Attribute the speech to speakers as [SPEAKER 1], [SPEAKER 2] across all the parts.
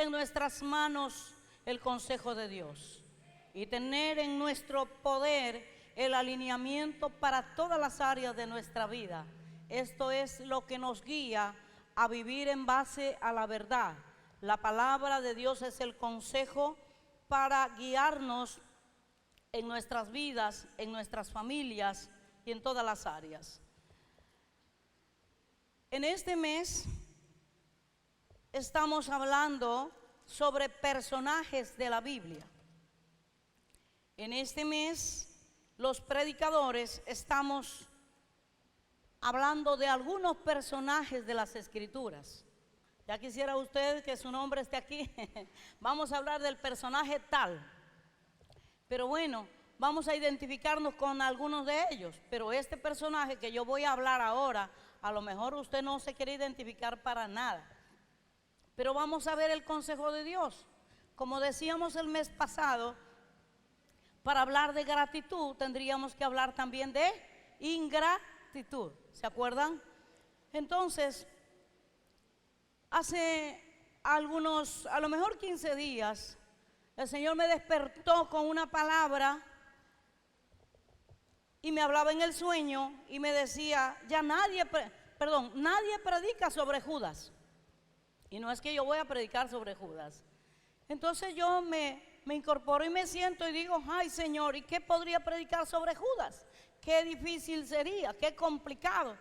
[SPEAKER 1] en nuestras manos el consejo de Dios y tener en nuestro poder el alineamiento para todas las áreas de nuestra vida. Esto es lo que nos guía a vivir en base a la verdad. La palabra de Dios es el consejo para guiarnos en nuestras vidas, en nuestras familias y en todas las áreas. En este mes estamos hablando sobre personajes de la Biblia. En este mes los predicadores estamos hablando de algunos personajes de las Escrituras. Ya quisiera usted que su nombre esté aquí. Vamos a hablar del personaje tal. Pero bueno, vamos a identificarnos con algunos de ellos. Pero este personaje que yo voy a hablar ahora, a lo mejor usted no se quiere identificar para nada. Pero vamos a ver el consejo de Dios. Como decíamos el mes pasado, para hablar de gratitud tendríamos que hablar también de ingratitud. ¿Se acuerdan? Entonces, hace algunos, a lo mejor 15 días, el Señor me despertó con una palabra y me hablaba en el sueño y me decía, nadie predica sobre Judas. Y no es que yo voy a predicar sobre Judas. Entonces yo me incorporo y me siento y digo, ay Señor, ¿y qué podría predicar sobre Judas? Qué difícil sería, qué complicado.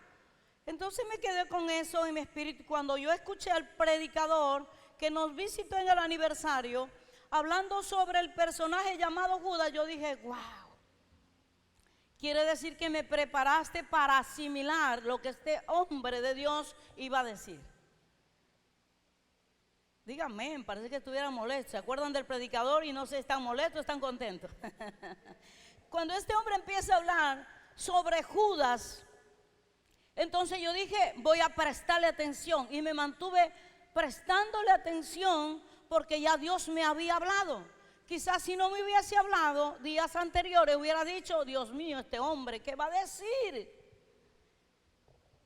[SPEAKER 1] Entonces me quedé con eso en mi espíritu. Cuando yo escuché al predicador que nos visitó en el aniversario, hablando sobre el personaje llamado Judas, yo dije, wow, quiere decir que me preparaste para asimilar lo que este hombre de Dios iba a decir. Díganme, parece que estuviera molesto. ¿Se acuerdan del predicador y no sé, están molestos, están contentos? Cuando este hombre empieza a hablar sobre Judas, entonces yo dije, voy a prestarle atención. Y me mantuve prestándole atención porque ya Dios me había hablado. Quizás si no me hubiese hablado días anteriores, hubiera dicho, Dios mío, este hombre, ¿qué va a decir?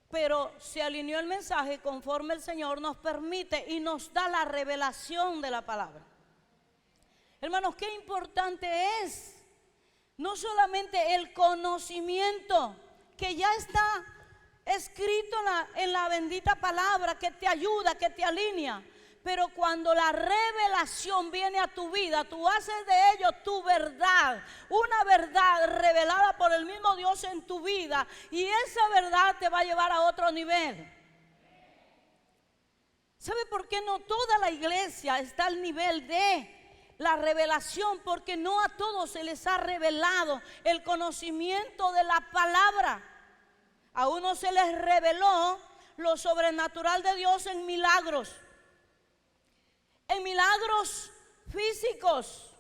[SPEAKER 1] Pero se alineó el mensaje conforme el Señor nos permite y nos da la revelación de la palabra. Hermanos, qué importante es no solamente el conocimiento que ya está escrito en la bendita palabra, que te ayuda, que te alinea, pero cuando la revelación viene a tu vida, tú haces de ello tu verdad, una verdad revelada por el mismo Dios en tu vida, y esa verdad te va a llevar a otro nivel. ¿Sabe por qué no toda la iglesia está al nivel de la revelación? Porque no a todos se les ha revelado el conocimiento de la palabra. A unos se les reveló lo sobrenatural de Dios en milagros físicos.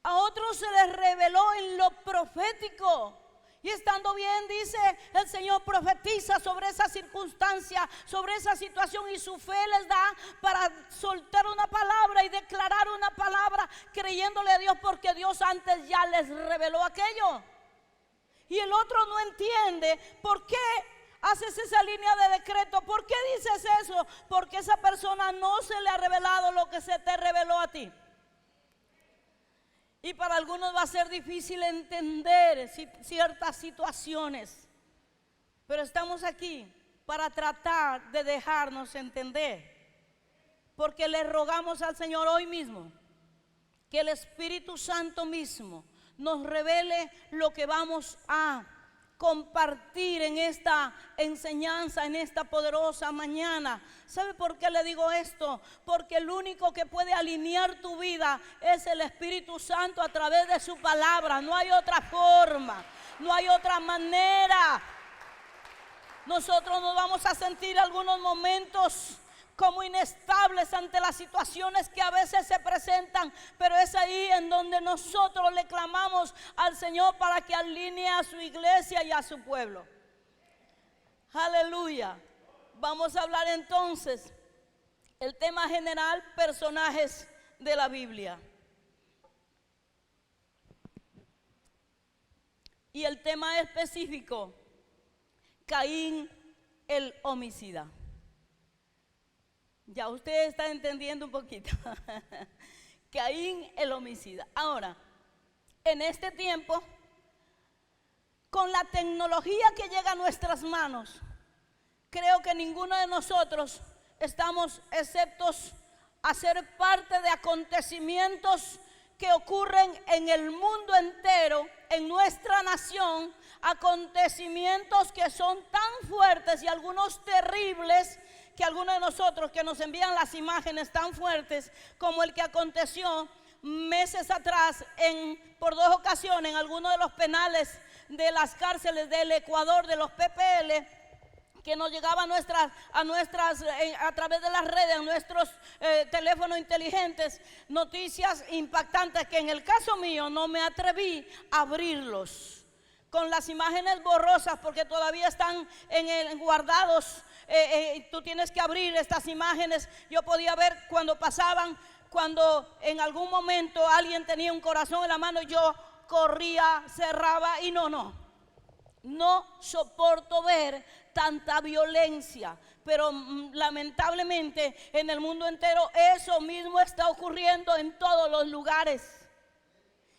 [SPEAKER 1] A otros se les reveló en lo profético. Y estando bien, dice el Señor, profetiza sobre esa circunstancia, sobre esa situación, y su fe les da para soltar una palabra y declarar una palabra, creyéndole a Dios porque Dios antes ya les reveló aquello. Y el otro no entiende por qué haces esa línea de decreto. ¿Por qué dices eso? Porque esa persona no se le ha revelado lo que se te reveló a ti. Y para algunos va a ser difícil entender ciertas situaciones. Pero estamos aquí para tratar de dejarnos entender. Porque le rogamos al Señor hoy mismo que el Espíritu Santo mismo nos revele lo que vamos a compartir en esta enseñanza, en esta poderosa mañana. ¿Sabe por qué le digo esto? Porque el único que puede alinear tu vida es el Espíritu Santo a través de su palabra. No hay otra forma, no hay otra manera. Nosotros nos vamos a sentir algunos momentos como inestables ante las situaciones que a veces se presentan, pero es ahí en donde nosotros le clamamos al Señor para que alinee a su iglesia y a su pueblo. Aleluya. Vamos a hablar entonces el tema general, personajes de la Biblia. Y el tema específico, Caín el homicida. Ya usted está entendiendo un poquito. Caín el homicida. Ahora, en este tiempo, con la tecnología que llega a nuestras manos, creo que ninguno de nosotros estamos exceptos a ser parte de acontecimientos que ocurren en el mundo entero, en nuestra nación, acontecimientos que son tan fuertes y algunos terribles, que algunos de nosotros que nos envían las imágenes tan fuertes como el que aconteció meses atrás por 2 ocasiones en algunos de los penales de las cárceles del Ecuador, de los PPL, que nos llegaba a través de las redes, a nuestros teléfonos inteligentes, noticias impactantes que en el caso mío no me atreví a abrirlos, con las imágenes borrosas porque todavía están guardados. Tú tienes que abrir estas imágenes. Yo podía ver cuando pasaban, cuando en algún momento alguien tenía un corazón en la mano, yo corría, cerraba y no soporto ver tanta violencia, pero lamentablemente en el mundo entero eso mismo está ocurriendo en todos los lugares.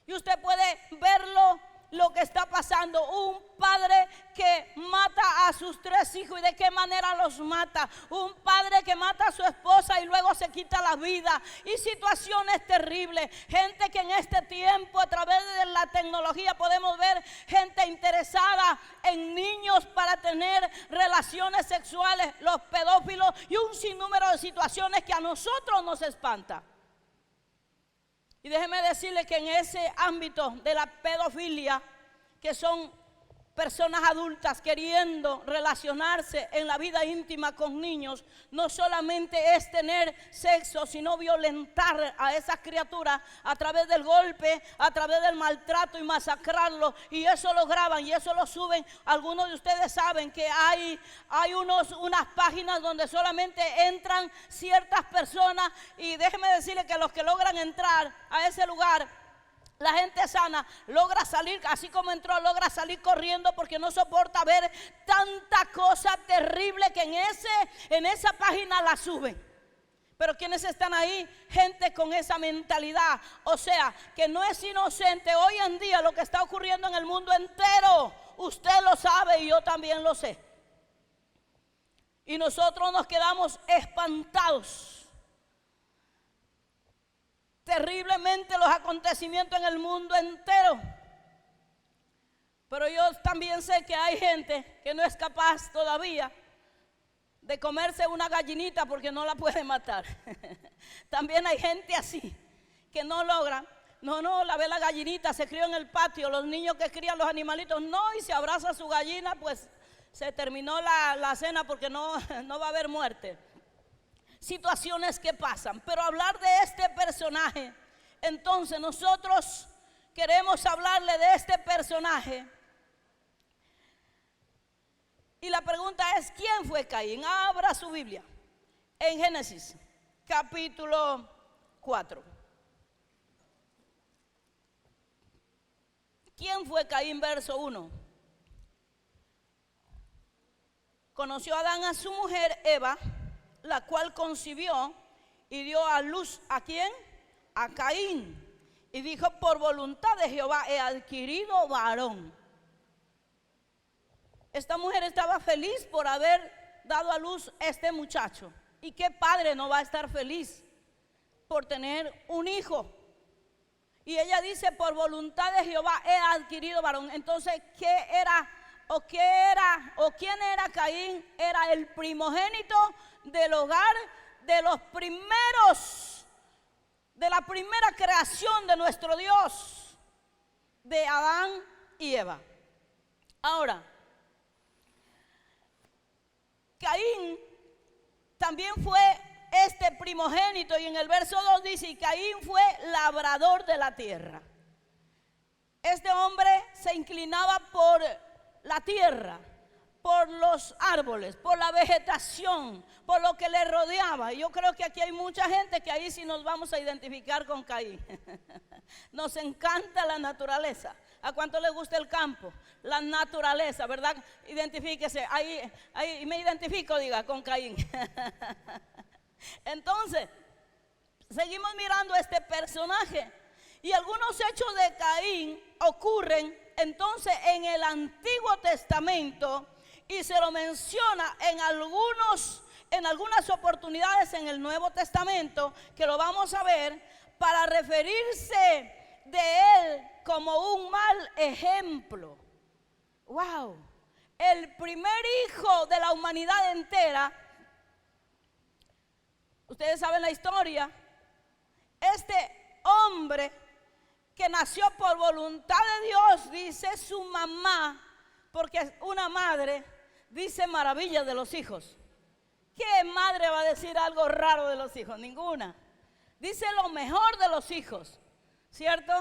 [SPEAKER 1] Y usted puede verlo, lo que está pasando. Un padre que mata a sus 3 hijos, y de qué manera los mata. Un padre que mata a su esposa y luego se quita la vida, y situaciones terribles. Gente que en este tiempo, a través de la tecnología, podemos ver gente interesada en niños para tener relaciones sexuales, los pedófilos, y un sinnúmero de situaciones que a nosotros nos espanta. Y déjeme decirle que en ese ámbito de la pedofilia, que son personas adultas queriendo relacionarse en la vida íntima con niños, no solamente es tener sexo, sino violentar a esas criaturas a través del golpe, a través del maltrato y masacrarlos. Y eso lo graban y eso lo suben. Algunos de ustedes saben que hay unas páginas donde solamente entran ciertas personas, y déjenme decirles que los que logran entrar a ese lugar, la gente sana logra salir, así como entró, logra salir corriendo, porque no soporta ver tanta cosa terrible que en esa página la suben. Pero ¿quiénes están ahí? Gente con esa mentalidad, o sea, que no es inocente. Hoy en día lo que está ocurriendo en el mundo entero, usted lo sabe y yo también lo sé. Y nosotros nos quedamos espantados. Terriblemente los acontecimientos en el mundo entero. Pero yo también sé que hay gente que no es capaz todavía de comerse una gallinita porque no la puede matar. También hay gente así que no logra. La ve la gallinita, se crió en el patio. Los niños que crían los animalitos, y se abraza a su gallina, pues se terminó la cena porque no va a haber muerte. Situaciones que pasan, pero hablar de este personaje, entonces nosotros queremos hablarle de este personaje. Y la pregunta es, ¿quién fue Caín? Abra su Biblia en Génesis capítulo 4. ¿Quién fue Caín? Verso 1. Conoció Adán a su mujer Eva, la cual concibió y dio a luz, ¿a quién? A Caín. Y dijo: por voluntad de Jehová he adquirido varón. Esta mujer estaba feliz por haber dado a luz a este muchacho. ¿Y qué padre no va a estar feliz por tener un hijo? Y ella dice: por voluntad de Jehová he adquirido varón. Entonces, ¿qué era o quién era Caín? Era el primogénito del hogar, de los primeros, de la primera creación de nuestro Dios, de Adán y Eva. Ahora, Caín también fue este primogénito, y en el verso 2 dice: y Caín fue labrador de la tierra. Este hombre se inclinaba por la tierra, por los árboles, por la vegetación, por lo que le rodeaba. Y yo creo que aquí hay mucha gente que ahí sí nos vamos a identificar con Caín. Nos encanta la naturaleza. ¿A cuánto le gusta el campo? La naturaleza, ¿verdad? Identifíquese. Ahí me identifico, diga, con Caín. Entonces, seguimos mirando a este personaje. Y algunos hechos de Caín ocurren entonces en el Antiguo Testamento y se lo menciona en algunas oportunidades en el Nuevo Testamento, que lo vamos a ver, para referirse de él como un mal ejemplo. Wow. El primer hijo de la humanidad entera. Ustedes saben la historia. Este hombre que nació por voluntad de Dios, dice su mamá, porque una madre dice maravillas de los hijos. ¿Qué madre va a decir algo raro de los hijos? Ninguna. Dice lo mejor de los hijos, ¿cierto?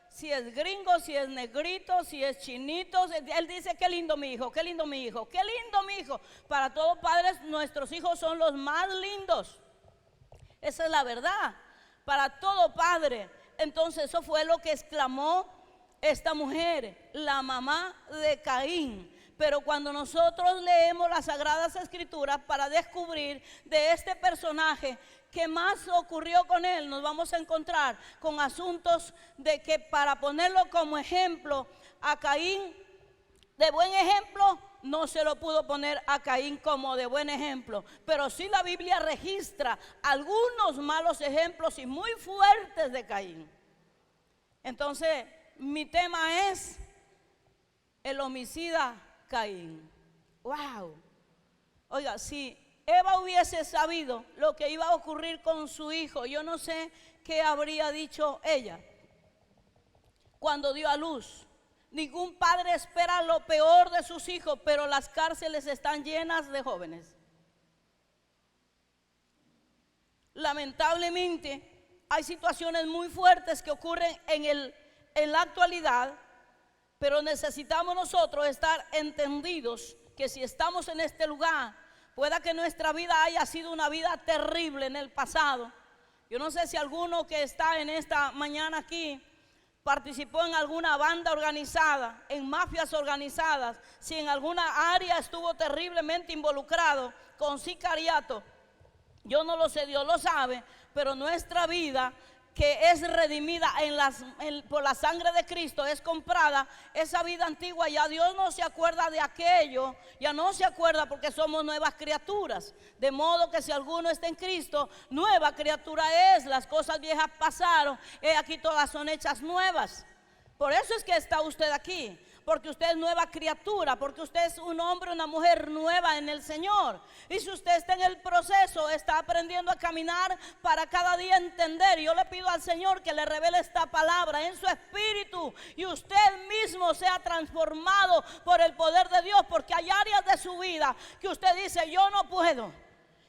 [SPEAKER 1] Si es gringo, si es negrito, si es chinito, él dice qué lindo mi hijo, qué lindo mi hijo, qué lindo mi hijo. Para todos padres, nuestros hijos son los más lindos. Esa es la verdad, para todo padre. Entonces eso fue lo que exclamó esta mujer, la mamá de Caín. Pero cuando nosotros leemos las Sagradas Escrituras para descubrir de este personaje qué más ocurrió con él, nos vamos a encontrar con asuntos de que, para ponerlo como ejemplo a Caín, de buen ejemplo, no se lo pudo poner a Caín como de buen ejemplo, pero sí la Biblia registra algunos malos ejemplos y muy fuertes de Caín. Entonces, mi tema es el homicida Caín. Wow. Oiga, si Eva hubiese sabido lo que iba a ocurrir con su hijo, yo no sé qué habría dicho ella cuando dio a luz. Ningún padre espera lo peor de sus hijos, pero las cárceles están llenas de jóvenes. Lamentablemente, hay situaciones muy fuertes que ocurren en la actualidad, pero necesitamos nosotros estar entendidos que si estamos en este lugar, pueda que nuestra vida haya sido una vida terrible en el pasado. Yo no sé si alguno que está en esta mañana aquí participó en alguna banda organizada, en mafias organizadas, si en alguna área estuvo terriblemente involucrado con sicariato. Yo no lo sé, Dios lo sabe, pero nuestra vida, que es redimida por la sangre de Cristo, es comprada. Esa vida antigua ya Dios no se acuerda de aquello, ya no se acuerda, porque somos nuevas criaturas. De modo que si alguno está en Cristo, nueva criatura es. Las cosas viejas pasaron, aquí todas son hechas nuevas. Por eso es que está usted aquí, porque usted es nueva criatura, porque usted es un hombre, una mujer nueva en el Señor. Y si usted está en el proceso, está aprendiendo a caminar para cada día entender. Yo le pido al Señor que le revele esta palabra en su espíritu y usted mismo sea transformado por el poder de Dios, porque hay áreas de su vida que usted dice, yo no puedo.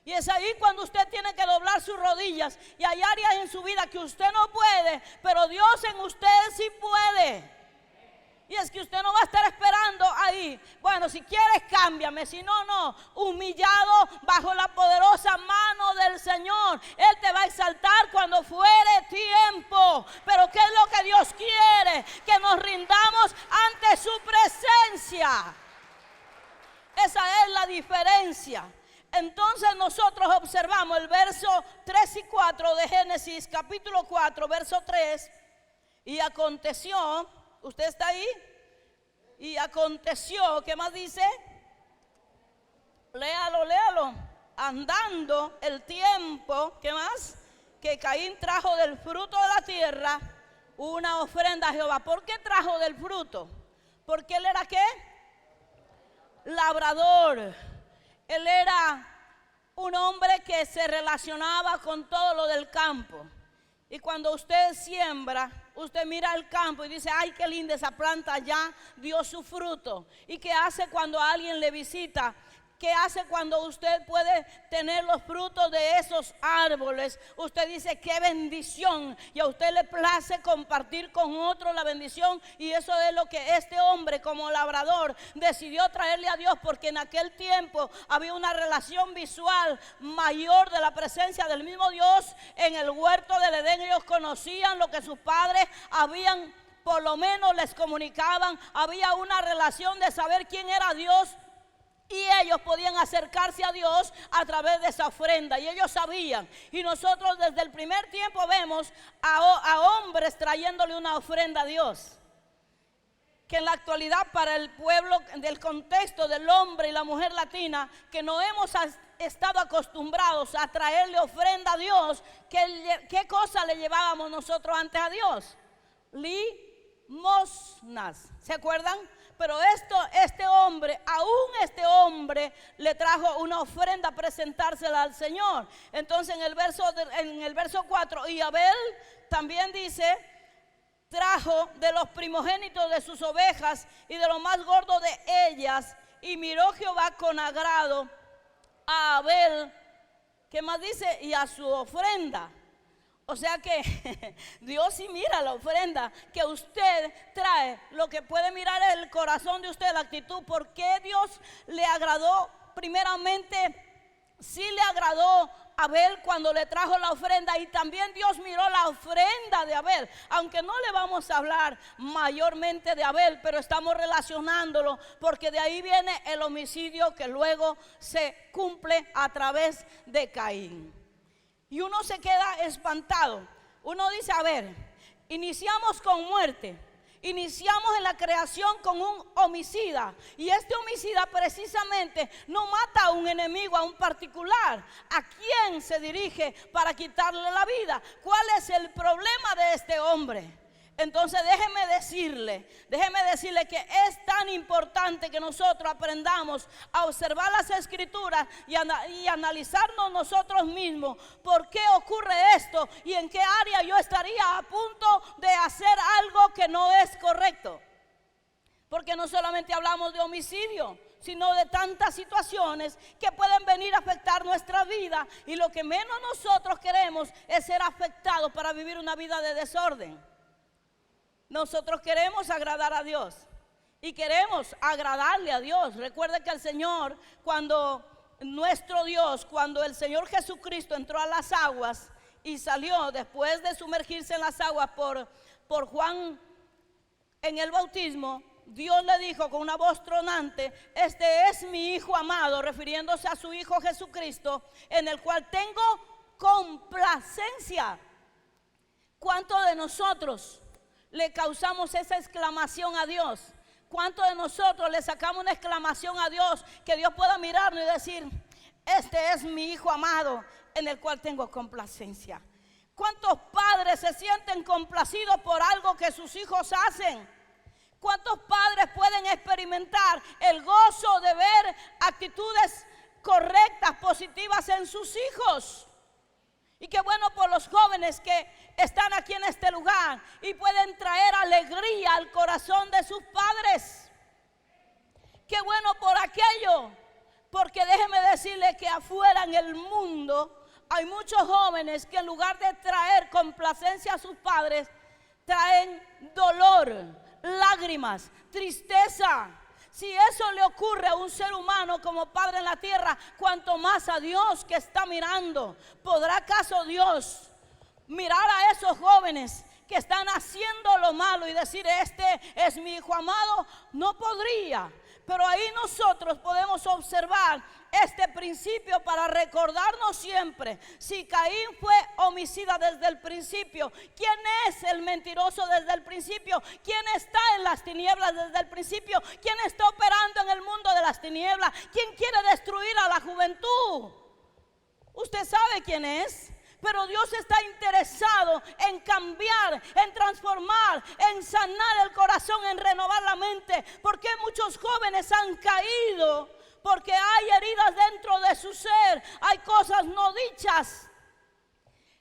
[SPEAKER 1] Y es ahí cuando usted tiene que doblar sus rodillas. Y hay áreas en su vida que usted no puede, pero Dios en usted sí puede. Y es que usted no va a estar esperando ahí. Bueno, si quieres cámbiame, si no, no. Humillado bajo la poderosa mano del Señor. Él te va a exaltar cuando fuere tiempo. Pero ¿qué es lo que Dios quiere? Que nos rindamos ante su presencia. Esa es la diferencia. Entonces nosotros observamos el verso 3 y 4 de Génesis capítulo 4, verso 3. Y aconteció, ¿usted está ahí? Y aconteció, ¿qué más dice? Léalo, léalo. Andando el tiempo, ¿qué más? Que Caín trajo del fruto de la tierra una ofrenda a Jehová. ¿Por qué trajo del fruto? Porque él era ¿qué? Labrador. Él era un hombre que se relacionaba con todo lo del campo. Y cuando usted siembra, usted mira el campo y dice, ay, qué linda esa planta, ya dio su fruto. ¿Y qué hace cuando alguien le visita? ¿Qué hace cuando usted puede tener los frutos de esos árboles? Usted dice, qué bendición. Y a usted le place compartir con otro la bendición. Y eso es lo que este hombre como labrador decidió traerle a Dios. Porque en aquel tiempo había una relación visual mayor de la presencia del mismo Dios. En el huerto del Edén ellos conocían lo que sus padres habían, por lo menos les comunicaban. Había una relación de saber quién era Dios. Y ellos podían acercarse a Dios a través de esa ofrenda. Y ellos sabían. Y nosotros desde el primer tiempo vemos a hombres trayéndole una ofrenda a Dios. Que en la actualidad para el pueblo del contexto del hombre y la mujer latina, que no hemos estado acostumbrados a traerle ofrenda a Dios, ¿qué cosa le llevábamos nosotros antes a Dios? Limosnas. ¿Se acuerdan? Pero este hombre le trajo una ofrenda a presentársela al Señor. Entonces en el verso 4, y Abel también dice, trajo de los primogénitos de sus ovejas y de lo más gordo de ellas, y miró Jehová con agrado a Abel, ¿qué más dice? Y a su ofrenda. O sea que Dios sí mira la ofrenda que usted trae, lo que puede mirar es el corazón de usted, la actitud. ¿Por qué Dios le agradó? Primeramente, sí le agradó a Abel cuando le trajo la ofrenda, y también Dios miró la ofrenda de Abel. Aunque no le vamos a hablar mayormente de Abel, pero estamos relacionándolo porque de ahí viene el homicidio que luego se cumple a través de Caín. Y uno se queda espantado. Uno dice, a ver, iniciamos con muerte, iniciamos en la creación con un homicida, y este homicida precisamente no mata a un enemigo, a un particular. ¿A quién se dirige para quitarle la vida? ¿Cuál es el problema de este hombre? Entonces déjeme decirle que es tan importante que nosotros aprendamos a observar las escrituras y analizarnos nosotros mismos. ¿Por qué ocurre esto? Y en qué área yo estaría a punto de hacer algo que no es correcto. Porque no solamente hablamos de homicidio, sino de tantas situaciones que pueden venir a afectar nuestra vida, y lo que menos nosotros queremos es ser afectados para vivir una vida de desorden. Nosotros queremos agradar a Dios y queremos agradarle a Dios. Recuerde que el Señor, cuando el Señor Jesucristo entró a las aguas y salió después de sumergirse en las aguas por Juan en el bautismo, Dios le dijo con una voz tronante: este es mi Hijo amado, refiriéndose a su Hijo Jesucristo, en el cual tengo complacencia. ¿Cuántos de nosotros le causamos esa exclamación a Dios? ¿Cuántos de nosotros le sacamos una exclamación a Dios que Dios pueda mirarnos y decir: este es mi Hijo amado en el cual tengo complacencia? ¿Cuántos padres se sienten complacidos por algo que sus hijos hacen? ¿Cuántos padres pueden experimentar el gozo de ver actitudes correctas, positivas en sus hijos? Y qué bueno por los jóvenes que están aquí en este lugar y pueden traer alegría al corazón de sus padres. Qué bueno por aquello, porque déjeme decirle que afuera en el mundo hay muchos jóvenes que en lugar de traer complacencia a sus padres, traen dolor, lágrimas, tristeza. Si eso le ocurre a un ser humano como padre en la tierra, cuanto más a Dios que está mirando. ¿Podrá acaso Dios mirar a esos jóvenes que están haciendo lo malo y decir: este es mi Hijo amado? No podría. Pero ahí nosotros podemos observar este principio para recordarnos siempre: si Caín fue homicida desde el principio, ¿quién es el mentiroso desde el principio? ¿Quién está en las tinieblas desde el principio? ¿Quién está operando en el mundo de las tinieblas? ¿Quién quiere destruir a la juventud? Usted sabe quién es. Pero Dios está interesado en cambiar, en transformar, en sanar el corazón, en renovar la mente. Porque muchos jóvenes han caído porque hay heridas dentro de su ser, hay cosas no dichas.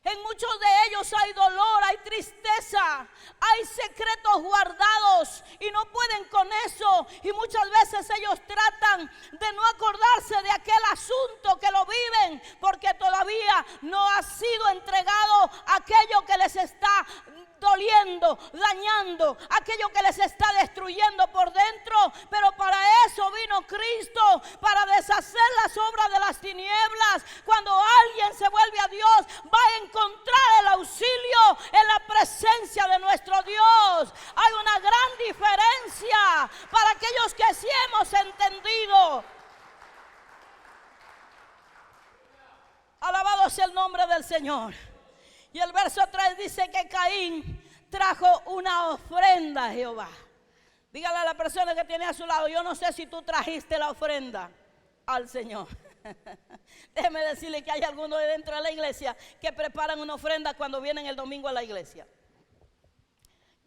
[SPEAKER 1] En muchos de ellos hay dolor, hay tristeza, hay secretos guardados y no pueden con eso. Y muchas veces ellos tratan de no acordarse de aquel asunto que lo viven, porque todavía no ha sido entregado aquello que les está doliendo, dañando, aquello que les está destruyendo por dentro. Pero para eso vino Cristo, para deshacer las obras de las tinieblas. Cuando alguien se vuelve a Dios, va a encontrar el auxilio en la presencia de nuestro Dios. Hay una gran diferencia para aquellos que sí hemos entendido Señor. Y el verso 3 dice que Caín trajo una ofrenda a Jehová. Dígale a la persona que tiene a su lado: yo no sé si tú trajiste la ofrenda al Señor. Déjeme decirle que hay algunos dentro de la iglesia que preparan una ofrenda cuando vienen el domingo a la iglesia.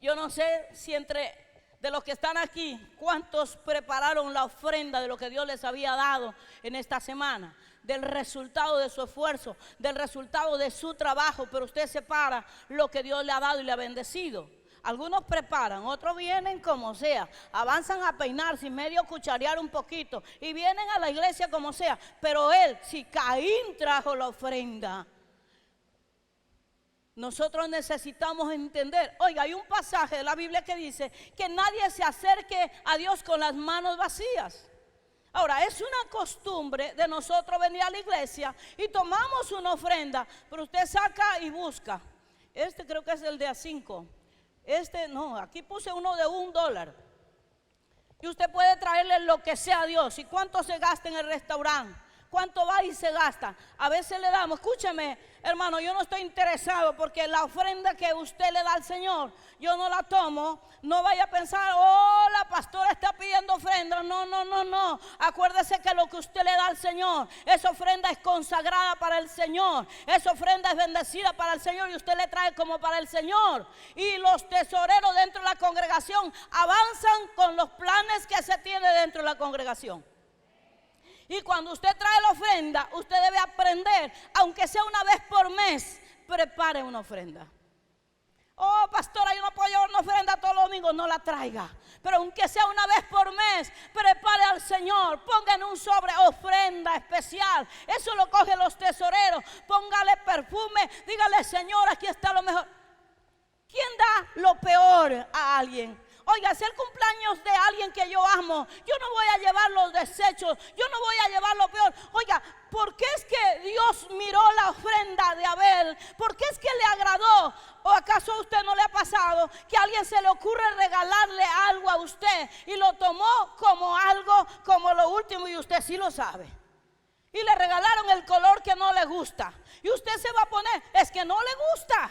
[SPEAKER 1] Yo no sé si entre de los que están aquí, cuántos prepararon la ofrenda de lo que Dios les había dado en esta semana, del resultado de su esfuerzo, del resultado de su trabajo, pero usted separa lo que Dios le ha dado y le ha bendecido. Algunos preparan, otros vienen como sea, avanzan a peinarse y medio cucharear un poquito y vienen a la iglesia como sea. Pero si Caín trajo la ofrenda, nosotros necesitamos entender. Oiga, hay un pasaje de la Biblia que dice que nadie se acerque a Dios con las manos vacías. Ahora, es una costumbre de nosotros venir a la iglesia y tomamos una ofrenda, pero usted saca y busca. Creo que es el de A5. No, aquí puse uno de $1. Y usted puede traerle lo que sea a Dios. ¿Y cuánto se gasta en el restaurante? ¿Cuánto va y se gasta? A veces le damos, escúcheme, hermano, yo no estoy interesado porque la ofrenda que usted le da al Señor, yo no la tomo. No vaya a pensar: oh, la pastora está pidiendo ofrenda. No. Acuérdese que lo que usted le da al Señor, esa ofrenda es consagrada para el Señor. Esa ofrenda es bendecida para el Señor y usted le trae como para el Señor. Y los tesoreros dentro de la congregación avanzan con los planes que se tiene dentro de la congregación. Y cuando usted trae la ofrenda, usted debe aprender, aunque sea una vez por mes, prepare una ofrenda. Oh, pastora, yo no puedo llevar una ofrenda todos los domingos. No la traiga, pero aunque sea una vez por mes, prepare al Señor. Ponga en un sobre ofrenda especial. Eso lo cogen los tesoreros. Póngale perfume, dígale: Señor, aquí está lo mejor. ¿Quién da lo peor a alguien? Oiga, si el cumpleaños de alguien que yo amo, yo no voy a llevar los desechos, yo no voy a llevar lo peor. Oiga, ¿por qué es que Dios miró la ofrenda de Abel? ¿Por qué es que le agradó? ¿O acaso a usted no le ha pasado que a alguien se le ocurre regalarle algo a usted y lo tomó como algo, como lo último, y usted sí lo sabe? Y le regalaron el color que no le gusta y usted se va a poner, es que no le gusta.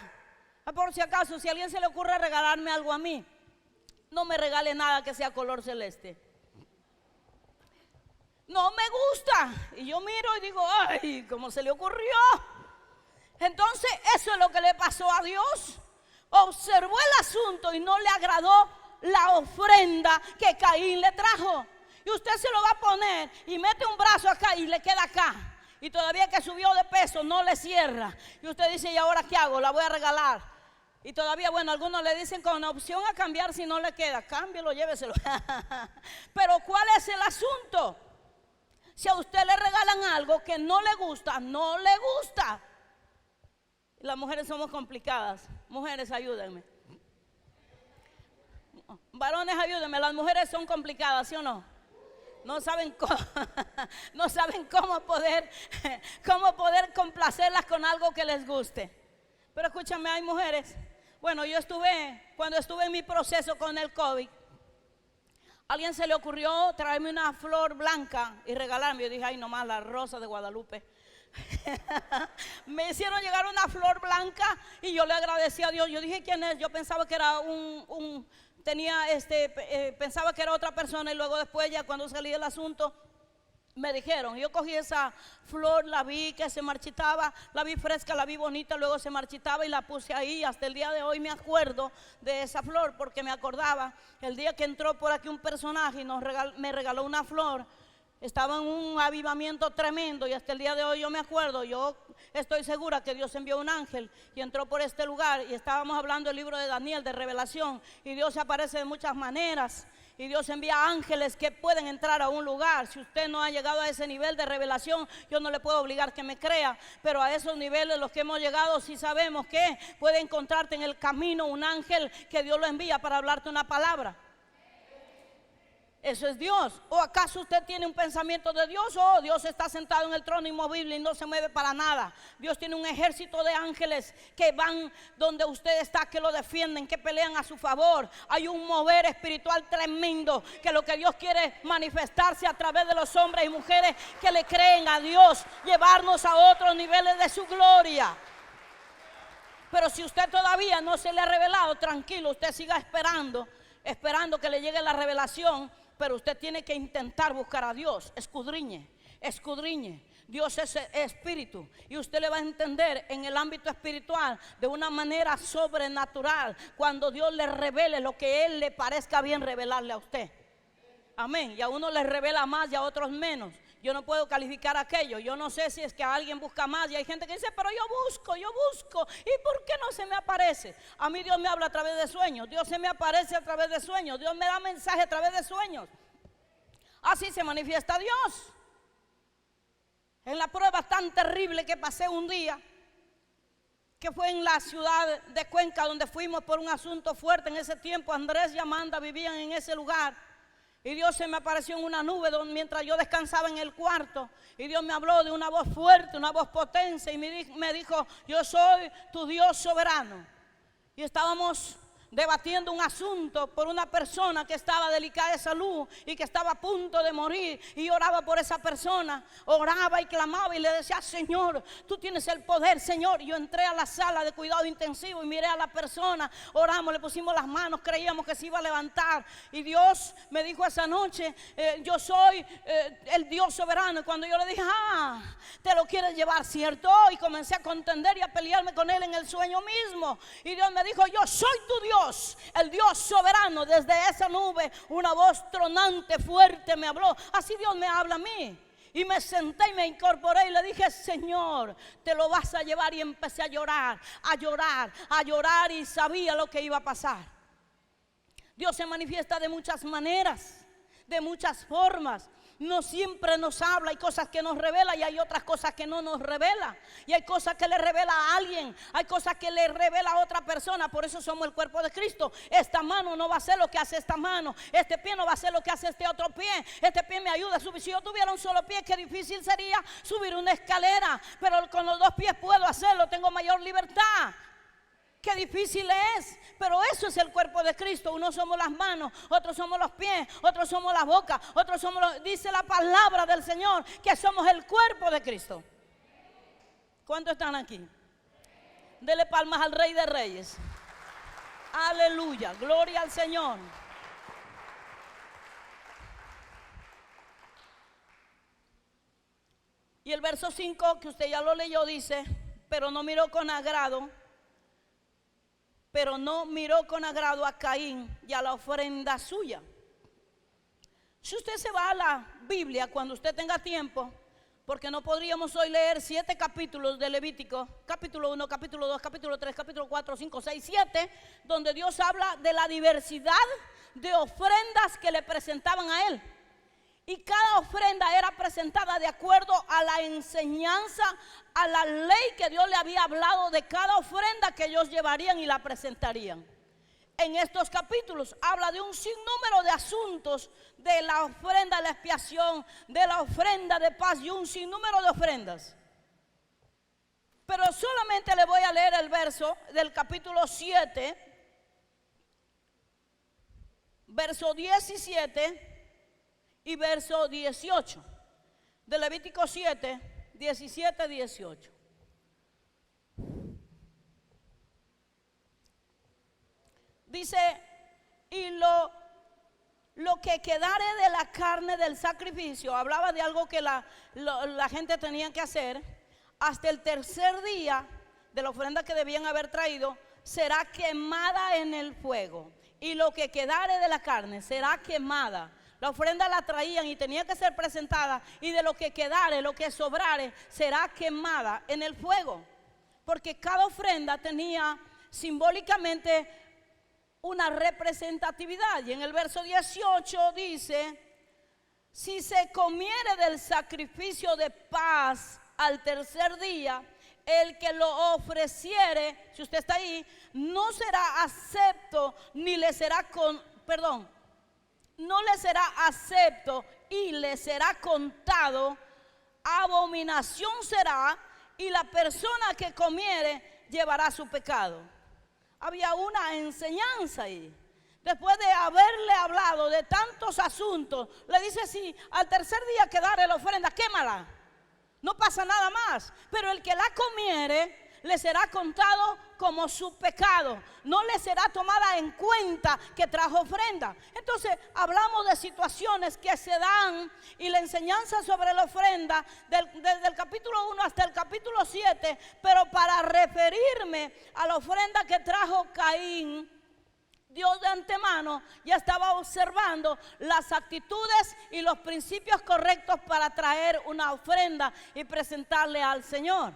[SPEAKER 1] Por si acaso, si a alguien se le ocurre regalarme algo a mí, no me regale nada que sea color celeste. No me gusta. Y yo miro y digo: ay, ¿cómo se le ocurrió? Entonces eso es lo que le pasó a Dios. Observó el asunto y no le agradó la ofrenda que Caín le trajo. Y usted se lo va a poner y mete un brazo acá y le queda acá. Y todavía que subió de peso no le cierra. Y usted dice: ¿y ahora qué hago? La voy a regalar. Y todavía, bueno, algunos le dicen con opción a cambiar si no le queda. Cámbielo, lléveselo. Pero ¿cuál es el asunto? Si a usted le regalan algo que no le gusta, no le gusta. Y las mujeres somos complicadas. Mujeres, ayúdenme. Varones, ayúdenme. Las mujeres son complicadas, ¿sí o no? No saben cómo, no saben cómo poder complacerlas con algo que les guste. Pero escúchame, hay mujeres. Bueno, cuando estuve en mi proceso con el COVID, a alguien se le ocurrió traerme una flor blanca y regalarme. Yo dije: ay, nomás la rosa de Guadalupe. Me hicieron llegar una flor blanca y yo le agradecí a Dios. Yo dije: ¿quién es? Yo pensaba que era pensaba que era otra persona, y luego después, ya cuando salí del asunto, me dijeron. Yo cogí esa flor, la vi que se marchitaba, la vi fresca, la vi bonita, luego se marchitaba y la puse ahí. Hasta el día de hoy me acuerdo de esa flor, porque me acordaba el día que entró por aquí un personaje y me regaló una flor. Estaba en un avivamiento tremendo y hasta el día de hoy yo me acuerdo. Yo estoy segura que Dios envió un ángel y entró por este lugar, y estábamos hablando del libro de Daniel, de revelación, y Dios se aparece de muchas maneras. Y Dios envía ángeles que pueden entrar a un lugar. Si usted no ha llegado a ese nivel de revelación, yo no le puedo obligar que me crea, pero a esos niveles los que hemos llegado, sí sabemos que puede encontrarte en el camino un ángel que Dios lo envía para hablarte una palabra. Eso es Dios. ¿O acaso usted tiene un pensamiento de Dios? Oh, Dios está sentado en el trono inmovible y no se mueve para nada. Dios tiene un ejército de ángeles que van donde usted está, que lo defienden, que pelean a su favor. Hay un mover espiritual tremendo, que lo que Dios quiere manifestarse a través de los hombres y mujeres que le creen a Dios, llevarnos a otros niveles de su gloria. Pero si usted todavía no se le ha revelado, tranquilo, usted siga esperando que le llegue la revelación. Pero usted tiene que intentar buscar a Dios. Escudriñe. Dios es espíritu, y usted le va a entender en el ámbito espiritual de una manera sobrenatural cuando Dios le revele lo que Él le parezca bien revelarle a usted. Amén. Y a uno le revela más y a otros menos. Yo no puedo calificar aquello. Yo no sé si es que alguien busca más, y hay gente que dice, pero yo busco, ¿y por qué no se me aparece? A mí Dios me habla a través de sueños. Dios se me aparece a través de sueños. Dios me da mensaje a través de sueños. Así se manifiesta Dios. En la prueba tan terrible que pasé un día, que fue en la ciudad de Cuenca, donde fuimos por un asunto fuerte. En ese tiempo Andrés y Amanda vivían en ese lugar, y Dios se me apareció en una nube mientras yo descansaba en el cuarto, y Dios me habló de una voz fuerte, una voz potente, y me dijo, yo soy tu Dios soberano. Y estábamos debatiendo un asunto por una persona que estaba delicada de salud y que estaba a punto de morir, y oraba por esa persona, oraba y clamaba y le decía, Señor, tú tienes el poder, Señor. Y yo entré a la sala de cuidado intensivo y miré a la persona, oramos, le pusimos las manos, creíamos que se iba a levantar, y Dios me dijo esa noche, yo soy el Dios soberano. Y cuando yo le dije, te lo quieres llevar, ¿cierto? Y comencé a contender y a pelearme con él en el sueño mismo, y Dios me dijo, yo soy tu Dios, el Dios soberano. Desde esa nube una voz tronante, fuerte me habló. Así Dios me habla a mí. Y me senté y me incorporé y le dije, Señor, te lo vas a llevar. Y empecé a llorar, y sabía lo que iba a pasar. Dios se manifiesta de muchas maneras, de muchas formas. No siempre nos habla, hay cosas que nos revela y hay otras cosas que no nos revela. Y hay cosas que le revela a alguien, hay cosas que le revela a otra persona. Por eso somos el cuerpo de Cristo. Esta mano no va a hacer lo que hace esta mano, este pie no va a hacer lo que hace este otro pie. Este pie me ayuda a subir. Si yo tuviera un solo pie, qué difícil sería subir una escalera, pero con los dos pies puedo hacerlo, tengo mayor libertad. Qué difícil es, pero eso es el cuerpo de Cristo. Unos somos las manos, otros somos los pies, otros somos la boca, otros somos dice la palabra del Señor que somos el cuerpo de Cristo. ¿Cuántos están aquí? Dele palmas al Rey de Reyes. Aleluya, gloria al Señor. Y el verso 5, que usted ya lo leyó, dice, pero no miró con agrado a Caín y a la ofrenda suya. Si usted se va a la Biblia cuando usted tenga tiempo, porque no podríamos hoy leer 7 capítulos de Levítico, capítulo 1, capítulo 2, capítulo 3, capítulo 4, 5, 6, 7, donde Dios habla de la diversidad de ofrendas que le presentaban a él. Y cada ofrenda era presentada de acuerdo a la enseñanza, a la ley que Dios le había hablado de cada ofrenda que ellos llevarían y la presentarían. En estos capítulos habla de un sinnúmero de asuntos, de la ofrenda de la expiación, de la ofrenda de paz y un sinnúmero de ofrendas. Pero solamente le voy a leer el verso del capítulo 7, verso 17 y verso 18, de Levítico 7, 17, 18. Dice, y lo que quedare de la carne del sacrificio, hablaba de algo que la gente tenía que hacer, hasta el tercer día de la ofrenda que debían haber traído, será quemada en el fuego. Y lo que quedare de la carne será quemada. La ofrenda la traían y tenía que ser presentada, y de lo que quedare, lo que sobrare, será quemada en el fuego. Porque cada ofrenda tenía simbólicamente una representatividad. Y en el verso 18 dice, si se comiere del sacrificio de paz al tercer día, el que lo ofreciere, si usted está ahí, no será acepto, ni le será no le será acepto y le será contado, abominación será, y la persona que comiere llevará su pecado. Había una enseñanza ahí. Después de haberle hablado de tantos asuntos, le dice, si al tercer día quedare la ofrenda, quémala, no pasa nada más. Pero el que la comiere le será contado como su pecado. No le será tomada en cuenta que trajo ofrenda. Entonces hablamos de situaciones que se dan, y la enseñanza sobre la ofrenda desde el capítulo 1 hasta el capítulo 7. Pero para referirme a la ofrenda que trajo Caín, Dios de antemano ya estaba observando las actitudes y los principios correctos para traer una ofrenda y presentarle al Señor.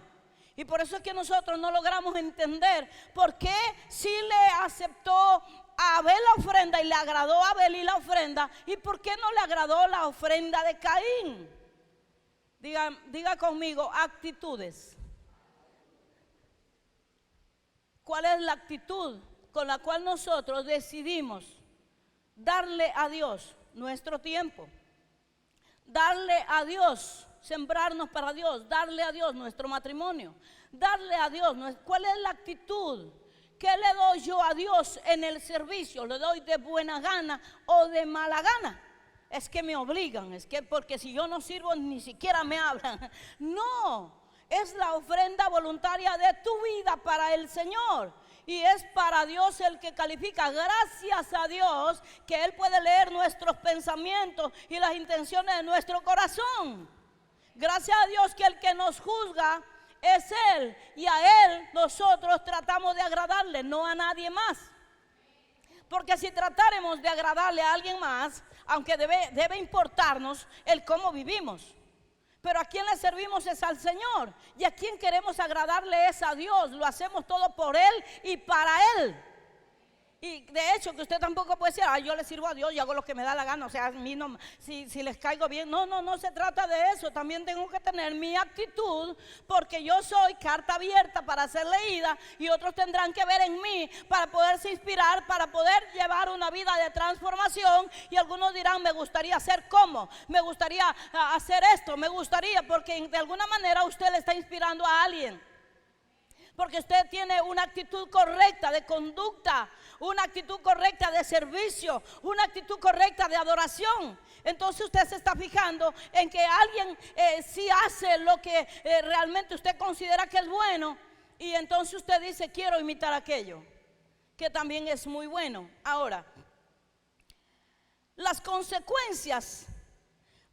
[SPEAKER 1] Y por eso es que nosotros no logramos entender por qué si le aceptó a Abel la ofrenda y le agradó a Abel y la ofrenda, y por qué no le agradó la ofrenda de Caín. Diga conmigo, actitudes. ¿Cuál es la actitud con la cual nosotros decidimos darle a Dios nuestro tiempo, darle a Dios, sembrarnos para Dios, darle a Dios nuestro matrimonio, darle a Dios? ¿Cuál es la actitud? ¿Qué le doy yo a Dios en el servicio? ¿Le doy de buena gana o de mala gana? Es que me obligan, es que porque si yo no sirvo ni siquiera me hablan. No, es la ofrenda voluntaria de tu vida para el Señor. Y es para Dios el que califica. Gracias a Dios que Él puede leer nuestros pensamientos y las intenciones de nuestro corazón. Gracias a Dios que el que nos juzga es Él, y a Él nosotros tratamos de agradarle, no a nadie más. Porque si tratáramos de agradarle a alguien más, aunque debe importarnos el cómo vivimos, pero a quien le servimos es al Señor, y a quien queremos agradarle es a Dios. Lo hacemos todo por Él y para Él. Y de hecho que usted tampoco puede decir, yo le sirvo a Dios y hago lo que me da la gana. O sea, a mí no, si les caigo bien. No se trata de eso. También tengo que tener mi actitud, porque yo soy carta abierta para ser leída, y otros tendrán que ver en mí para poderse inspirar, para poder llevar una vida de transformación. Y algunos dirán, me gustaría ser como, me gustaría hacer esto, me gustaría, porque de alguna manera usted le está inspirando a alguien. Porque usted tiene una actitud correcta de conducta, una actitud correcta de servicio, una actitud correcta de adoración. Entonces usted se está fijando en que alguien sí hace lo que realmente usted considera que es bueno, y entonces usted dice, quiero imitar aquello, que también es muy bueno. Ahora, las consecuencias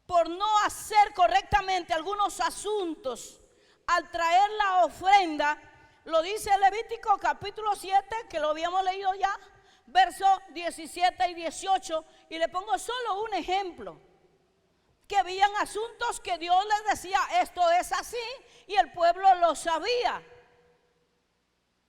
[SPEAKER 1] por no hacer correctamente algunos asuntos al traer la ofrenda, lo dice Levítico capítulo 7, que lo habíamos leído ya, versos 17 y 18. Y le pongo solo un ejemplo, que habían asuntos que Dios les decía, esto es así, y el pueblo lo sabía.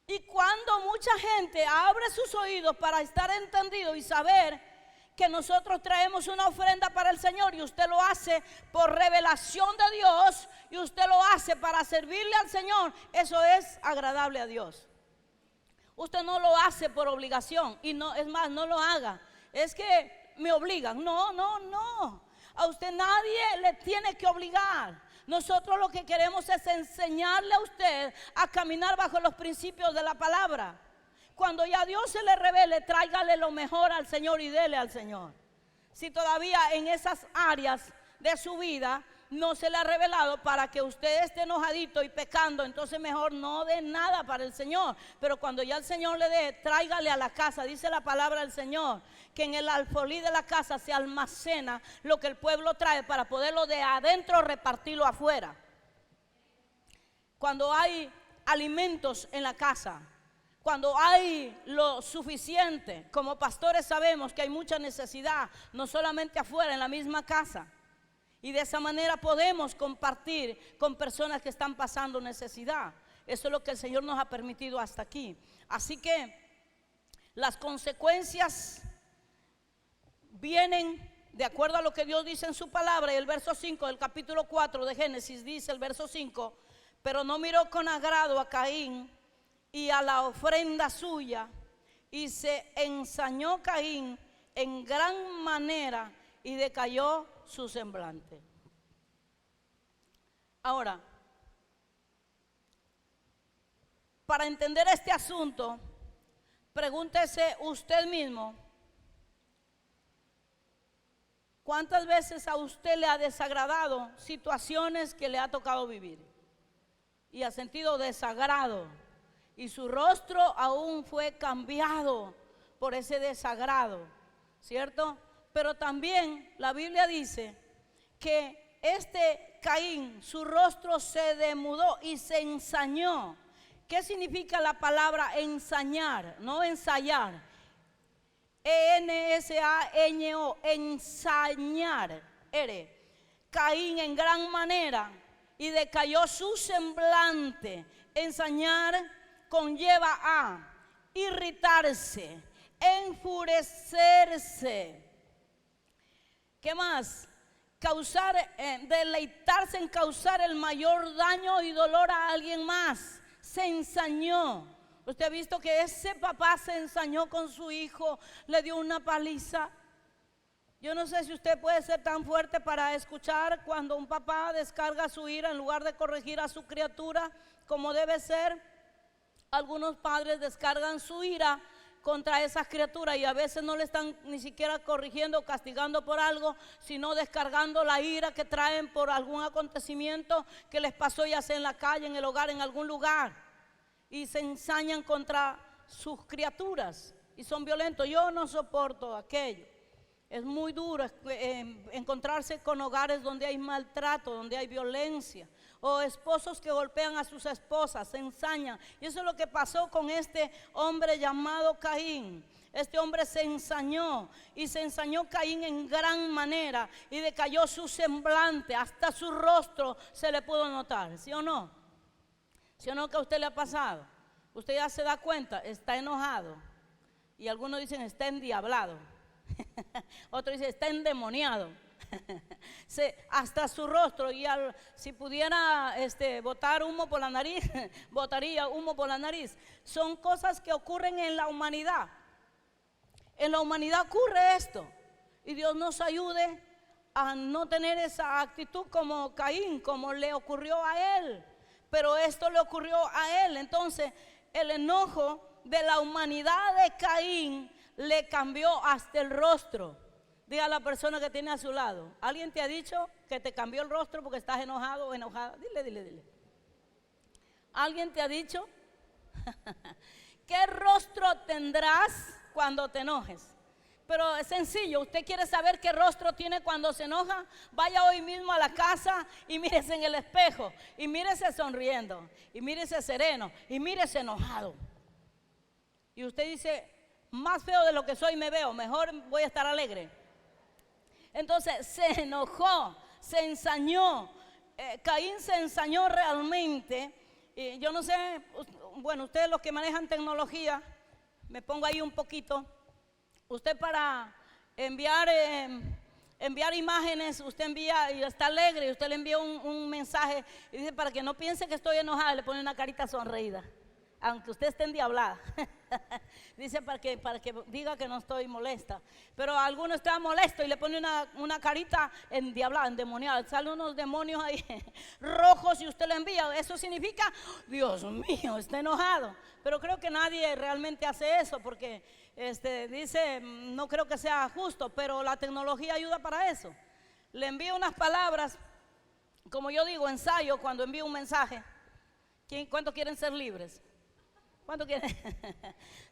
[SPEAKER 1] Y cuando mucha gente abre sus oídos para estar entendido y saber que nosotros traemos una ofrenda para el Señor, y usted lo hace por revelación de Dios, y usted lo hace para servirle al Señor, eso es agradable a Dios. Usted no lo hace por obligación, y no, es más, no lo haga. Es que me obligan. No. A usted nadie le tiene que obligar. Nosotros lo que queremos es enseñarle a usted a caminar bajo los principios de la palabra. Cuando ya Dios se le revele, tráigale lo mejor al Señor y dele al Señor. Si todavía en esas áreas de su vida no se le ha revelado, para que usted esté enojadito y pecando, entonces mejor no dé nada para el Señor. Pero cuando ya el Señor le dé, tráigale a la casa. Dice la palabra del Señor que en el alfolí de la casa se almacena lo que el pueblo trae, para poderlo de adentro repartirlo afuera. Cuando hay alimentos en la casa, cuando hay lo suficiente, como pastores sabemos que hay mucha necesidad, no solamente afuera, en la misma casa. Y de esa manera podemos compartir con personas que están pasando necesidad. Eso es lo que el Señor nos ha permitido hasta aquí. Así que las consecuencias vienen de acuerdo a lo que Dios dice en su palabra. Y el verso 5 del capítulo 4 de Génesis dice, el verso 5, pero no miró con agrado a Caín y a la ofrenda suya, y se ensañó Caín en gran manera y decayó su semblante. Ahora, para entender este asunto, pregúntese usted mismo, ¿cuántas veces a usted le ha desagradado situaciones que le ha tocado vivir? y ha sentido desagrado. Y su rostro aún fue cambiado por ese desagrado, ¿cierto? Pero también la Biblia dice que este Caín, su rostro se demudó y se ensañó. ¿Qué significa la palabra ensañar? No ensayar. E-N-S-A-Ñ-O, ensañar. Caín en gran manera y decayó su semblante. Ensañar conlleva a irritarse, enfurecerse. ¿Qué más? Deleitarse en causar el mayor daño y dolor a alguien más. Se ensañó. Usted ha visto que ese papá se ensañó con su hijo, le dio una paliza. Yo no sé si usted puede ser tan fuerte para escuchar cuando un papá descarga su ira en lugar de corregir a su criatura como debe ser. Algunos padres descargan su ira contra esas criaturas y a veces no le están ni siquiera corrigiendo o castigando por algo, sino descargando la ira que traen por algún acontecimiento que les pasó, ya sea en la calle, en el hogar, en algún lugar, y se ensañan contra sus criaturas y son violentos. Yo no soporto aquello. Es muy duro encontrarse con hogares donde hay maltrato, donde hay violencia, o esposos que golpean a sus esposas, se ensañan. Y eso es lo que pasó con este hombre llamado Caín. Este hombre se ensañó y se ensañó Caín en gran manera y decayó su semblante, hasta su rostro se le pudo notar. ¿Sí o no? ¿Sí o no que a usted le ha pasado? Usted ya se da cuenta, está enojado, y algunos dicen está endiablado. Otro dice está endemoniado. Hasta su rostro, y si pudiera botar humo por la nariz, botaría humo por la nariz. Son cosas que ocurren en la humanidad. En la humanidad ocurre esto, y Dios nos ayude a no tener esa actitud como Caín, como le ocurrió a él. Pero esto le ocurrió a él. Entonces el enojo de la humanidad de Caín le cambió hasta el rostro. Diga a la persona que tiene a su lado: ¿alguien te ha dicho que te cambió el rostro porque estás enojado o enojada? Dile. ¿Alguien te ha dicho? ¿Qué rostro tendrás cuando te enojes? Pero es sencillo. ¿Usted quiere saber qué rostro tiene cuando se enoja? Vaya hoy mismo a la casa y mírese en el espejo, y mírese sonriendo, y mírese sereno, y mírese enojado. Y usted dice: más feo de lo que soy me veo, mejor voy a estar alegre. Entonces se enojó, se ensañó. Caín se ensañó realmente. Yo no sé, bueno, ustedes los que manejan tecnología, me pongo ahí un poquito. Usted para enviar imágenes, usted envía y está alegre, y usted le envía un mensaje y dice: para que no piense que estoy enojada, le pone una carita sonreída, aunque usted esté endiablada. Dice para que diga que no estoy molesta. Pero alguno está molesto y le pone una carita endiablada, endemoniada. Salen unos demonios ahí rojos y usted le envía. Eso significa: Dios mío, está enojado. Pero creo que nadie realmente hace eso, porque dice, no creo que sea justo, pero la tecnología ayuda para eso. Le envío unas palabras, como yo digo, ensayo cuando envío un mensaje. ¿Cuántos quieren ser libres? ¿Cuánto quieren?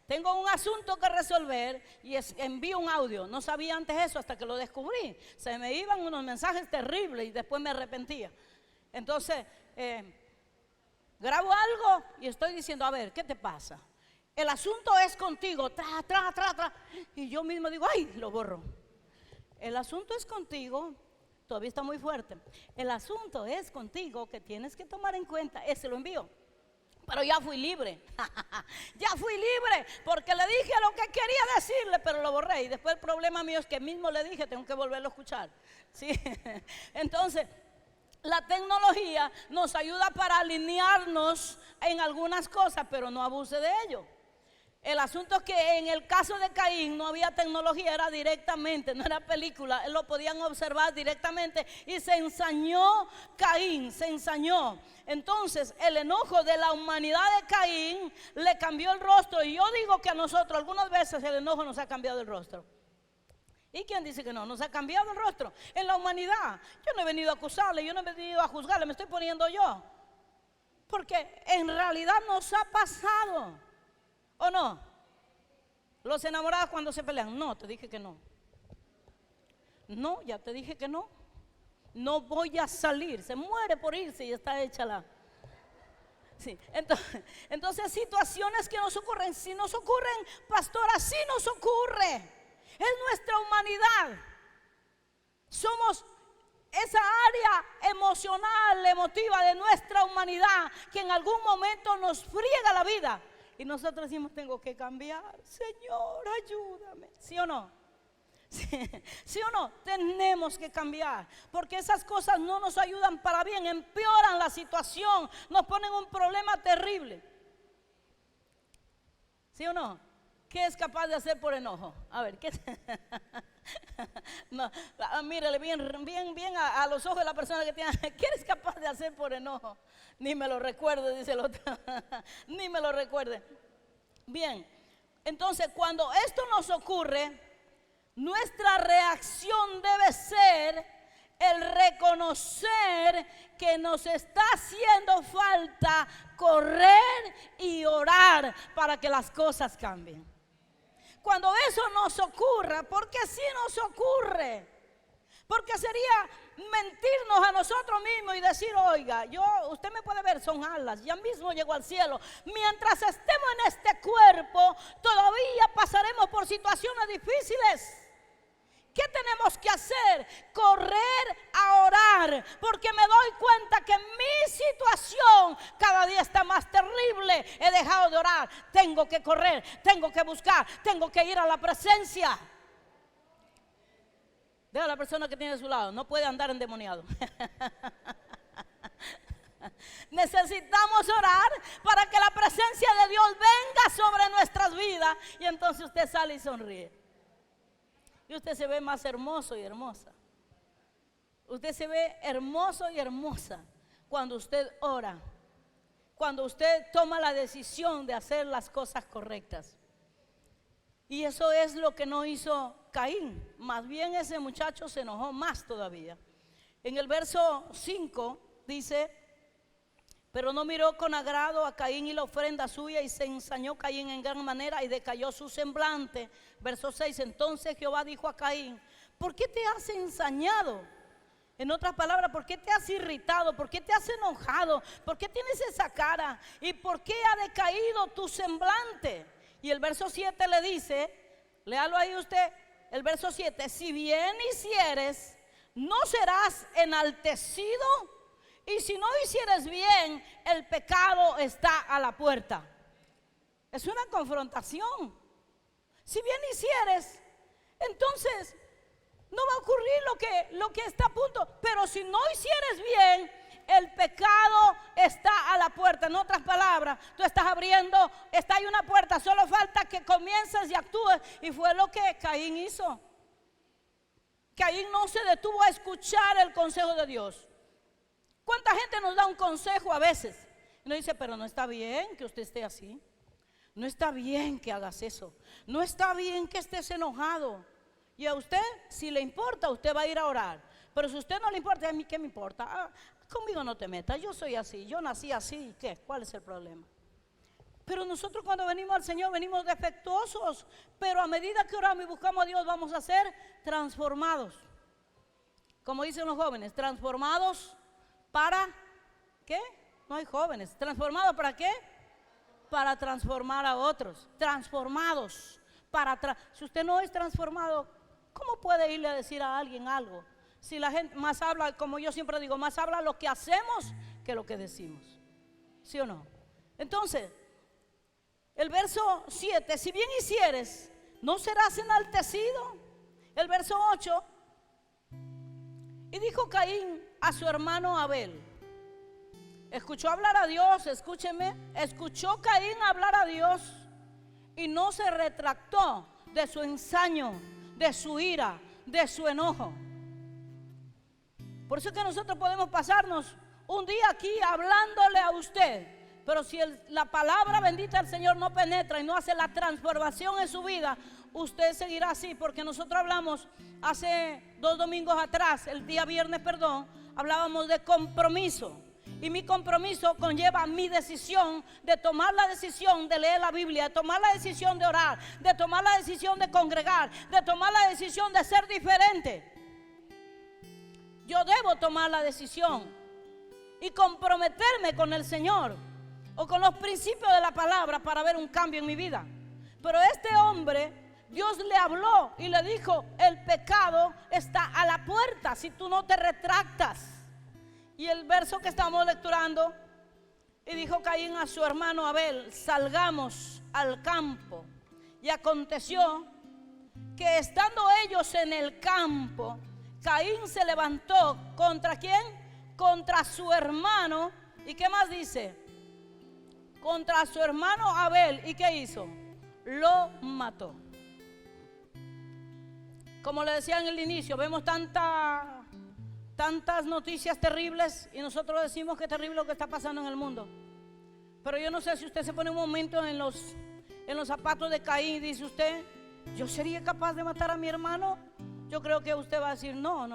[SPEAKER 1] Tengo un asunto que resolver y envío un audio. No sabía antes eso hasta que lo descubrí. Se me iban unos mensajes terribles y después me arrepentía. Entonces grabo algo y estoy diciendo: a ver, ¿qué te pasa? El asunto es contigo. Y yo mismo digo: ay, lo borro. El asunto es contigo. Todavía está muy fuerte. El asunto es contigo, que tienes que tomar en cuenta. Ese lo envío. Pero ya fui libre. Ya fui libre, porque le dije lo que quería decirle, pero lo borré. Y después el problema mío es que mismo le dije, tengo que volverlo a escuchar. ¿Sí? Entonces, la tecnología nos ayuda para alinearnos en algunas cosas, pero no abuse de ello. El asunto es que en el caso de Caín no había tecnología, era directamente, no era película, lo podían observar directamente, y se ensañó Caín, se ensañó. Entonces el enojo de la humanidad de Caín le cambió el rostro. Y yo digo que a nosotros algunas veces el enojo nos ha cambiado el rostro. ¿Y quién dice que no? Nos ha cambiado el rostro en la humanidad. Yo no he venido a acusarle, yo no he venido a juzgarle, me estoy poniendo yo. Porque en realidad nos ha pasado, ¿o no? Los enamorados cuando se pelean, no, te dije que no. No, ya te dije que no. No voy a salir, se muere por irse y está hecha la... Sí. Entonces situaciones que nos ocurren, si nos ocurren, pastora, sí nos ocurre. Es nuestra humanidad. Somos esa área emocional, emotiva de nuestra humanidad que en algún momento nos friega la vida. Y nosotros decimos, tengo que cambiar, Señor, ayúdame. ¿Sí o no? ¿Sí o no? Tenemos que cambiar, porque esas cosas no nos ayudan para bien, empeoran la situación, nos ponen un problema terrible. ¿Sí o no? ¿Qué es capaz de hacer por enojo? A ver, ¿qué? No, mírale bien a los ojos de la persona que tiene. ¿Qué eres capaz de hacer por enojo? Ni me lo recuerde, dice el otro. Ni me lo recuerde. Bien, entonces cuando esto nos ocurre, nuestra reacción debe ser el reconocer que nos está haciendo falta correr y orar para que las cosas cambien. Cuando eso nos ocurra, porque sí nos ocurre, porque sería mentirnos a nosotros mismos y decir, oiga, usted me puede ver, son alas, ya mismo llego al cielo. Mientras estemos en este cuerpo, todavía pasaremos por situaciones difíciles. ¿Qué tenemos que hacer? Correr a orar, porque me doy cuenta que mi situación cada día está más terrible. He dejado de orar, tengo que correr, tengo que buscar, tengo que ir a la presencia. Vea a la persona que tiene a su lado, no puede andar endemoniado. Necesitamos orar para que la presencia de Dios venga sobre nuestras vidas, y entonces usted sale y sonríe. Y usted se ve más hermoso y hermosa. Usted se ve hermoso y hermosa cuando usted ora, cuando usted toma la decisión de hacer las cosas correctas. Y eso es lo que no hizo Caín. Más bien ese muchacho se enojó más todavía. En el verso 5 dice: pero no miró con agrado a Caín y la ofrenda suya, y se ensañó Caín en gran manera y decayó su semblante. Verso 6, entonces Jehová dijo a Caín: ¿por qué te has ensañado? En otras palabras, ¿por qué te has irritado? ¿Por qué te has enojado? ¿Por qué tienes esa cara? ¿Y por qué ha decaído tu semblante? Y el verso 7 le dice, léalo ahí usted, el verso 7, si bien hicieres, no serás enaltecido, y si no hicieres bien, el pecado está a la puerta. Es una confrontación. Si bien hicieres, entonces no va a ocurrir lo que está a punto. Pero si no hicieres bien, el pecado está a la puerta. En otras palabras, tú estás abriendo, está ahí una puerta, solo falta que comiences y actúes. Y fue lo que Caín hizo. Caín no se detuvo a escuchar el consejo de Dios. ¿Cuánta gente nos da un consejo a veces? Y nos dice, pero no está bien que usted esté así. No está bien que hagas eso. No está bien que estés enojado. Y a usted, si le importa, usted va a ir a orar. Pero si a usted no le importa, a mí qué me importa. Conmigo no te metas, yo soy así, yo nací así. ¿Qué? ¿Cuál es el problema? Pero nosotros cuando venimos al Señor venimos defectuosos. Pero a medida que oramos y buscamos a Dios, vamos a ser transformados. Como dicen los jóvenes, transformados para ¿qué? No hay jóvenes. ¿Transformados para qué? Para transformar a otros. Transformados para si usted no es transformado, ¿cómo puede irle a decir a alguien algo? Si la gente más habla, como yo siempre digo, más habla lo que hacemos que lo que decimos. ¿Sí o no? Entonces, el verso 7, si bien hicieres, no serás enaltecido. El verso 8, y dijo Caín a su hermano Abel. Escuchó hablar a Dios, escúcheme, escuchó Caín hablar a Dios y no se retractó de su ensaño, de su ira, de su enojo. Por eso es que nosotros podemos pasarnos un día aquí hablándole a usted, pero si la palabra bendita del Señor no penetra y no hace la transformación en su vida, usted seguirá así. Porque nosotros hablamos hace 2 domingos atrás, el día viernes, perdón, hablábamos de compromiso. Y mi compromiso conlleva mi decisión de tomar la decisión de leer la Biblia, de tomar la decisión de orar, de tomar la decisión de congregar, de tomar la decisión de ser diferente. Yo debo tomar la decisión y comprometerme con el Señor o con los principios de la palabra para ver un cambio en mi vida. Pero este hombre, Dios le habló y le dijo: el pecado está a la puerta si tú no te retractas. Y el verso que estamos lecturando, y dijo Caín a su hermano Abel: salgamos al campo. Y aconteció que estando ellos en el campo, Caín se levantó ¿contra quién? Contra su hermano. ¿Y qué más dice? Contra su hermano Abel. ¿Y qué hizo? Lo mató. Como le decía en el inicio, vemos tantas noticias terribles y nosotros decimos que es terrible lo que está pasando en el mundo. Pero yo no sé si usted se pone un momento en los zapatos de Caín y dice usted: ¿yo sería capaz de matar a mi hermano? Yo creo que usted va a decir: no,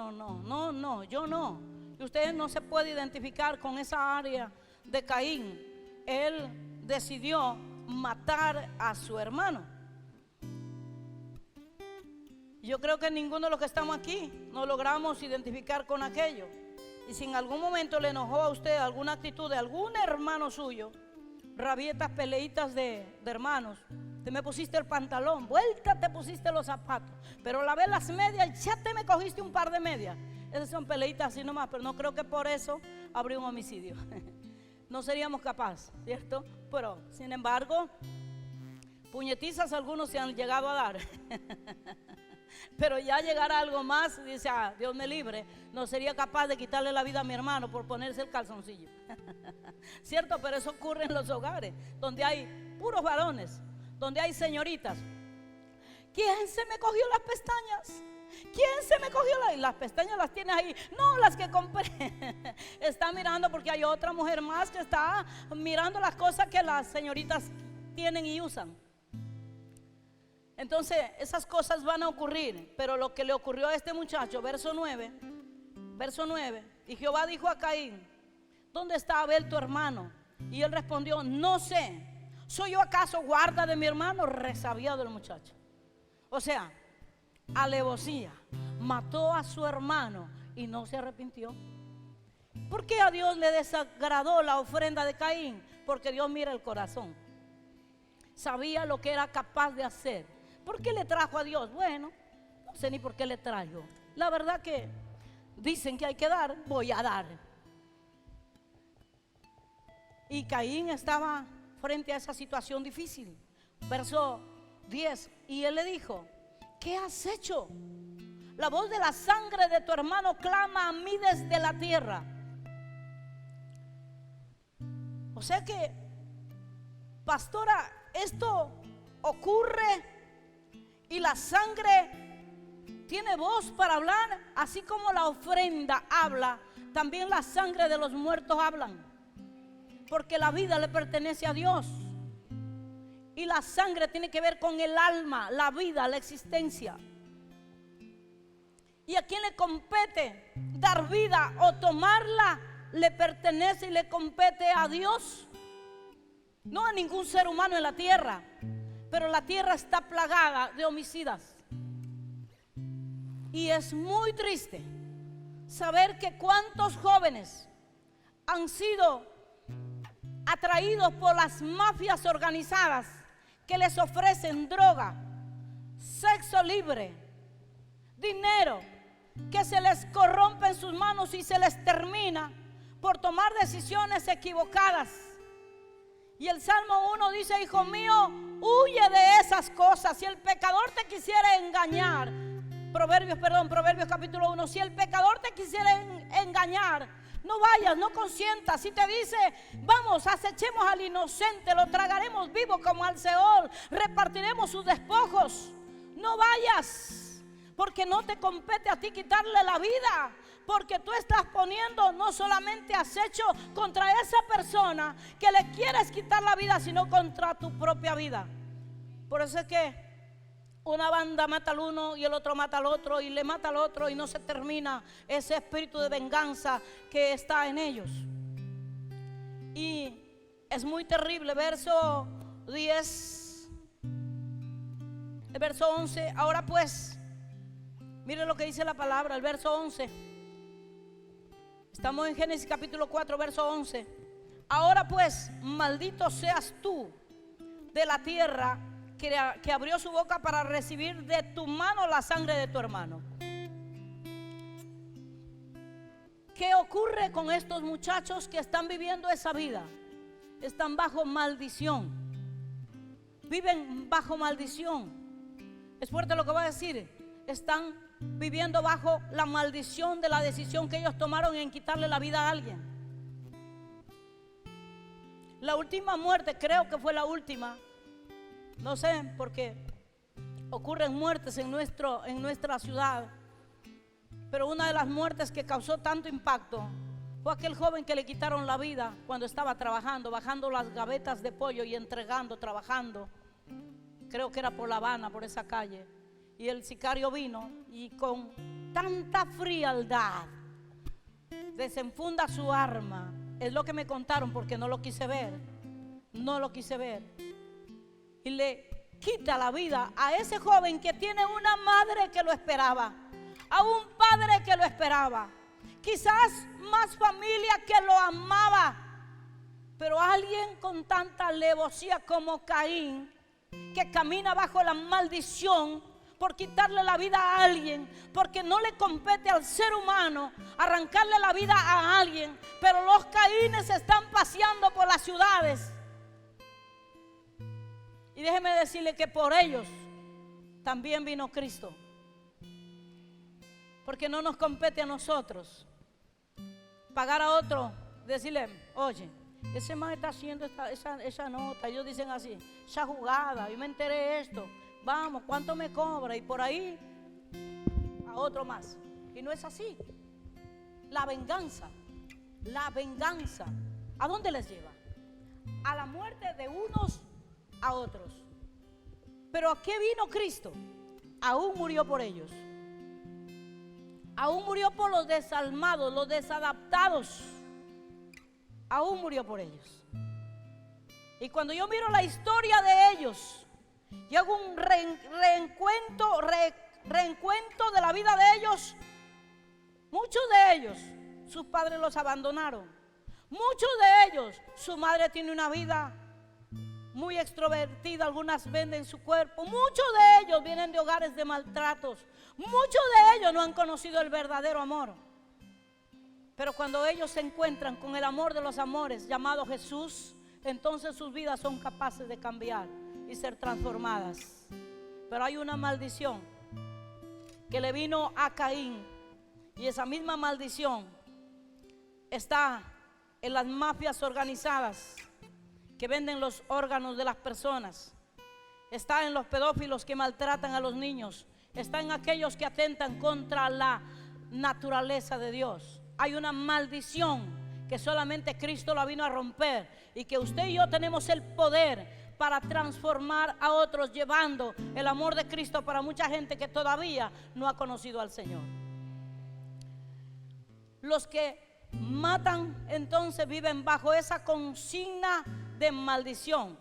[SPEAKER 1] yo no. Y usted no se puede identificar con esa área de Caín. Él decidió matar a su hermano. Yo creo que ninguno de los que estamos aquí nos logramos identificar con aquello. Y si en algún momento le enojó a usted alguna actitud de algún hermano suyo, rabietas, peleitas de hermanos, te me pusiste el pantalón, vuelta te pusiste los zapatos, pero lavé las medias, ya te me cogiste un par de medias. Esas son peleitas así nomás, pero no creo que por eso habría un homicidio. No seríamos capaces, ¿cierto? Pero sin embargo, puñetizas algunos se han llegado a dar. Pero ya llegar a algo más, dice: Dios me libre, no sería capaz de quitarle la vida a mi hermano por ponerse el calzoncillo. ¿Cierto? Pero eso ocurre en los hogares donde hay puros varones, donde hay señoritas. ¿Quién se me cogió las pestañas? ¿Quién se me cogió las pestañas? Las tienes ahí. No, las que compré. Está mirando porque hay otra mujer más que está mirando las cosas que las señoritas tienen y usan. Entonces esas cosas van a ocurrir. Pero lo que le ocurrió a este muchacho, verso 9: y Jehová dijo a Caín: ¿dónde está Abel tu hermano? Y él respondió: no sé, ¿soy yo acaso guarda de mi hermano? Resabiado el muchacho. O sea, alevosía, mató a su hermano y no se arrepintió. ¿Por qué a Dios le desagradó la ofrenda de Caín? Porque Dios mira el corazón. Sabía lo que era capaz de hacer. ¿Por qué le trajo a Dios? Bueno, no sé ni por qué le trajo. La verdad que dicen que hay que dar, voy a dar. Y Caín estaba frente a esa situación difícil. Verso 10: y él le dijo: ¿qué has hecho? La voz de la sangre de tu hermano clama a mí desde la tierra. O sea que, pastora, esto ocurre y la sangre tiene voz para hablar, así como la ofrenda habla, también la sangre de los muertos hablan, porque la vida le pertenece a Dios. Y la sangre tiene que ver con el alma, la vida, la existencia. ¿Y a quién le compete dar vida o tomarla? Le pertenece y le compete a Dios, no a ningún ser humano en la tierra. Pero la tierra está plagada de homicidas. Y es muy triste saber que cuántos jóvenes han sido atraídos por las mafias organizadas que les ofrecen droga, sexo libre, dinero, que se les corrompe en sus manos y se les termina por tomar decisiones equivocadas. Y el Salmo 1 dice: hijo mío, huye de esas cosas. Si el pecador te quisiera engañar, Proverbios capítulo 1, si el pecador te quisiera engañar, no vayas, no consientas. Si te dice: vamos, acechemos al inocente, lo tragaremos vivo como al Seol, repartiremos sus despojos, no vayas, porque no te compete a ti quitarle la vida. Porque tú estás poniendo no solamente acecho contra esa persona que le quieres quitar la vida, sino contra tu propia vida. Por eso es que una banda mata al uno y el otro mata al otro y le mata al otro, y no se termina ese espíritu de venganza que está en ellos. Y es muy terrible. Verso 10, el verso 11. Ahora pues, mire lo que dice la palabra, el verso 11. Estamos en Génesis capítulo 4, verso 11. Ahora pues, maldito seas tú de la tierra que abrió su boca para recibir de tu mano la sangre de tu hermano. ¿Qué ocurre con estos muchachos que están viviendo esa vida? Están bajo maldición. Viven bajo maldición. Es fuerte lo que voy a decir. Están viviendo bajo la maldición de la decisión que ellos tomaron en quitarle la vida a alguien. La última muerte, creo que fue la última, no sé, porque ocurren muertes en nuestra ciudad, pero una de las muertes que causó tanto impacto fue aquel joven que le quitaron la vida cuando estaba trabajando, bajando las gavetas de pollo y entregando, trabajando. Creo que era por La Habana, por esa calle. Y el sicario vino y con tanta frialdad desenfunda su arma. Es lo que me contaron porque no lo quise ver. No lo quise ver. Y le quita la vida a ese joven que tiene una madre que lo esperaba, a un padre que lo esperaba, quizás más familia que lo amaba, pero alguien con tanta alevosía como Caín, que camina bajo la maldición por quitarle la vida a alguien, porque no le compete al ser humano arrancarle la vida a alguien, pero los Caínes están paseando por las ciudades. Y déjeme decirle que por ellos también vino Cristo, porque no nos compete a nosotros pagar a otro, decirle, oye, ese man está haciendo esa nota, ellos dicen así, esa jugada, yo me enteré de esto, vamos, ¿cuánto me cobra? Y por ahí a otro más. Y no es así. La venganza, ¿a dónde les lleva? A la muerte de unos a otros. Pero ¿a qué vino Cristo? Aún murió por ellos. Aún murió por los desalmados, los desadaptados. Aún murió por ellos. Y cuando yo miro la historia de ellos y hago un reencuentro de la vida de ellos, muchos de ellos, sus padres los abandonaron. Muchos de ellos, su madre tiene una vida muy extrovertida, algunas venden su cuerpo. Muchos de ellos vienen de hogares de maltratos. Muchos de ellos no han conocido el verdadero amor. Pero cuando ellos se encuentran con el amor de los amores llamado Jesús, entonces sus vidas son capaces de cambiar y ser transformadas. Pero hay una maldición que le vino a Caín, y esa misma maldición está en las mafias organizadas que venden los órganos de las personas, está en los pedófilos que maltratan a los niños, está en aquellos que atentan contra la naturaleza de Dios. Hay una maldición que solamente Cristo la vino a romper, y que usted y yo tenemos el poder para transformar a otros, llevando el amor de Cristo para mucha gente que todavía no ha conocido al Señor. Los que matan entonces viven bajo esa consigna de maldición.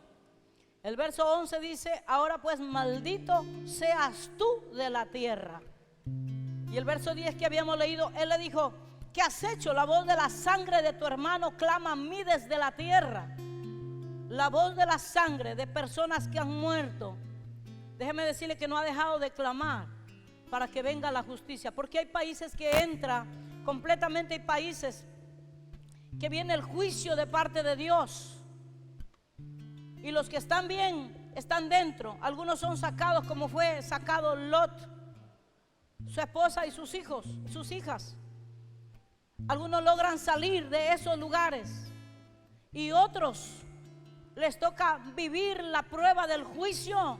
[SPEAKER 1] El verso 11 dice, ahora pues maldito seas tú de la tierra. Y el verso 10 que habíamos leído, él le dijo, ¿qué has hecho? La voz de la sangre de tu hermano clama a mí desde la tierra. La voz de la sangre de personas que han muerto, déjeme decirle que no ha dejado de clamar para que venga la justicia, porque hay países que entra completamente, hay países que viene el juicio de parte de Dios, y los que están bien están dentro. Algunos son sacados, como fue sacado Lot, su esposa y sus hijos, sus hijas. Algunos logran salir de esos lugares, y otros les toca vivir la prueba del juicio,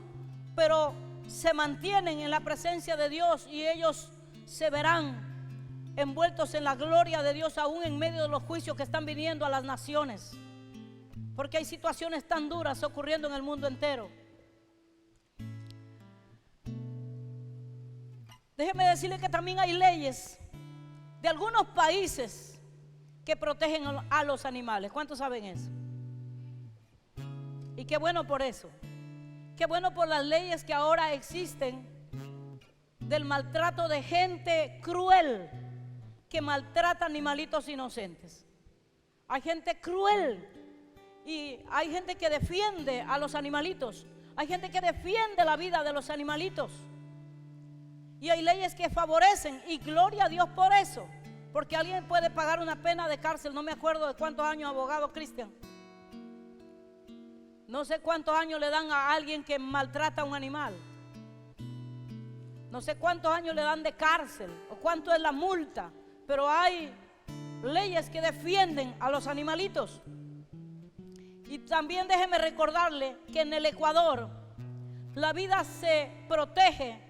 [SPEAKER 1] pero se mantienen en la presencia de Dios, y ellos se verán envueltos en la gloria de Dios aún en medio de los juicios que están viniendo a las naciones, porque hay situaciones tan duras ocurriendo en el mundo entero. Déjeme decirle que también hay leyes de algunos países que protegen a los animales. ¿Cuántos saben eso? Y qué bueno por eso. Qué bueno por las leyes que ahora existen del maltrato de gente cruel que maltrata animalitos inocentes. Hay gente cruel y hay gente que defiende a los animalitos. Hay gente que defiende la vida de los animalitos. Y hay leyes que favorecen, y gloria a Dios por eso. Porque alguien puede pagar una pena de cárcel, no me acuerdo de cuántos años, abogado Cristian. No sé cuántos años le dan a alguien que maltrata a un animal. No sé cuántos años le dan de cárcel o cuánto es la multa. Pero hay leyes que defienden a los animalitos. Y también déjeme recordarle que en el Ecuador la vida se protege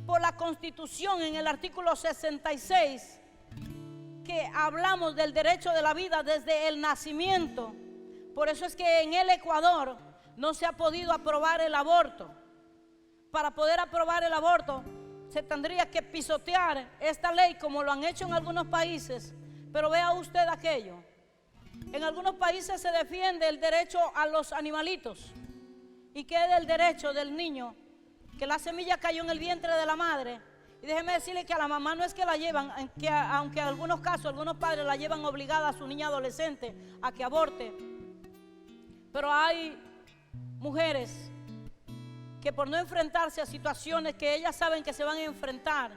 [SPEAKER 1] por la Constitución en el artículo 66, que hablamos del derecho de la vida desde el nacimiento. Por eso es que en el Ecuador no se ha podido aprobar el aborto. Para poder aprobar el aborto se tendría que pisotear esta ley como lo han hecho en algunos países. Pero vea usted aquello. En algunos países se defiende el derecho a los animalitos. ¿Y qué es el derecho del niño? Que la semilla cayó en el vientre de la madre. Y déjeme decirle que a la mamá no es que la llevan, aunque en algunos casos algunos padres la llevan obligada a su niña adolescente a que aborte. Pero hay mujeres que por no enfrentarse a situaciones que ellas saben que se van a enfrentar,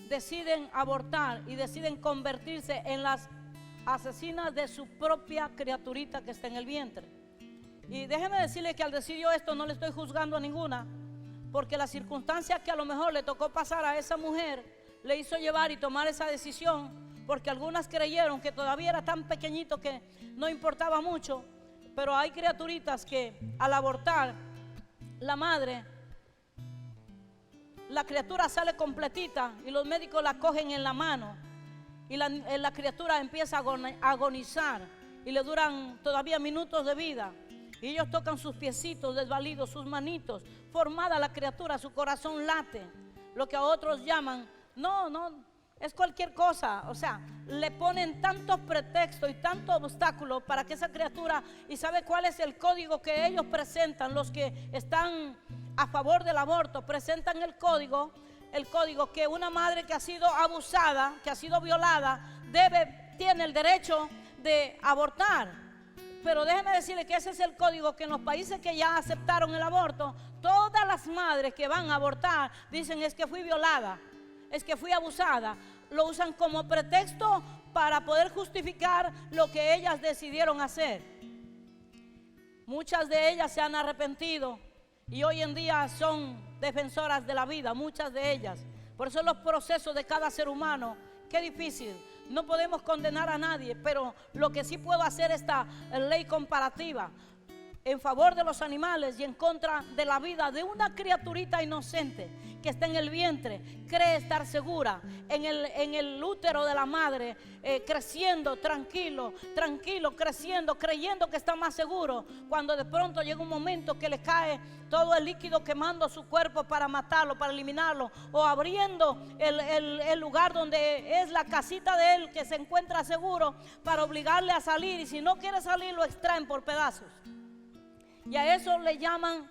[SPEAKER 1] deciden abortar y deciden convertirse en las asesinas de su propia criaturita que está en el vientre. Y déjeme decirle que al decir yo esto no le estoy juzgando a ninguna, porque la circunstancia que a lo mejor le tocó pasar a esa mujer le hizo llevar y tomar esa decisión, porque algunas creyeron que todavía era tan pequeñito que no importaba mucho. Pero hay criaturitas que al abortar la madre, la criatura sale completita y los médicos la cogen en la mano y la criatura empieza a agonizar y le duran todavía minutos de vida. Y ellos tocan sus piecitos desvalidos, sus manitos, formada la criatura, su corazón late, lo que a otros llaman, no, es cualquier cosa. O sea, le ponen tantos pretextos y tantos obstáculos para que esa criatura, y sabe cuál es el código que ellos presentan, los que están a favor del aborto, presentan el código que una madre que ha sido abusada, que ha sido violada, tiene el derecho de abortar. Pero déjeme decirle que ese es el código que en los países que ya aceptaron el aborto, todas las madres que van a abortar dicen: es que fui violada, es que fui abusada. Lo usan como pretexto para poder justificar lo que ellas decidieron hacer. Muchas de ellas se han arrepentido y hoy en día son defensoras de la vida, muchas de ellas. Por eso los procesos de cada ser humano, qué difícil. No podemos condenar a nadie, pero lo que sí puedo hacer es esta ley comparativa en favor de los animales y en contra de la vida de una criaturita inocente que está en el vientre, cree estar segura en el útero de la madre, creciendo tranquilo, creciendo, creyendo que está más seguro, cuando de pronto llega un momento que le cae todo el líquido quemando a su cuerpo para matarlo, para eliminarlo, o abriendo el lugar donde es la casita de él, que se encuentra seguro, para obligarle a salir, y si no quiere salir lo extraen por pedazos. Y a eso le llaman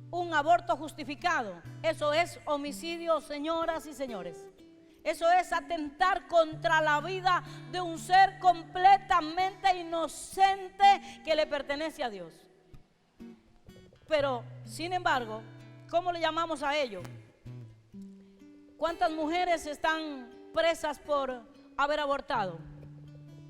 [SPEAKER 1] un aborto justificado. Eso es homicidio, señoras y señores. Eso es atentar contra la vida de un ser completamente inocente que le pertenece a Dios. Pero, sin embargo, ¿cómo le llamamos a ello? ¿Cuántas mujeres están presas por haber abortado?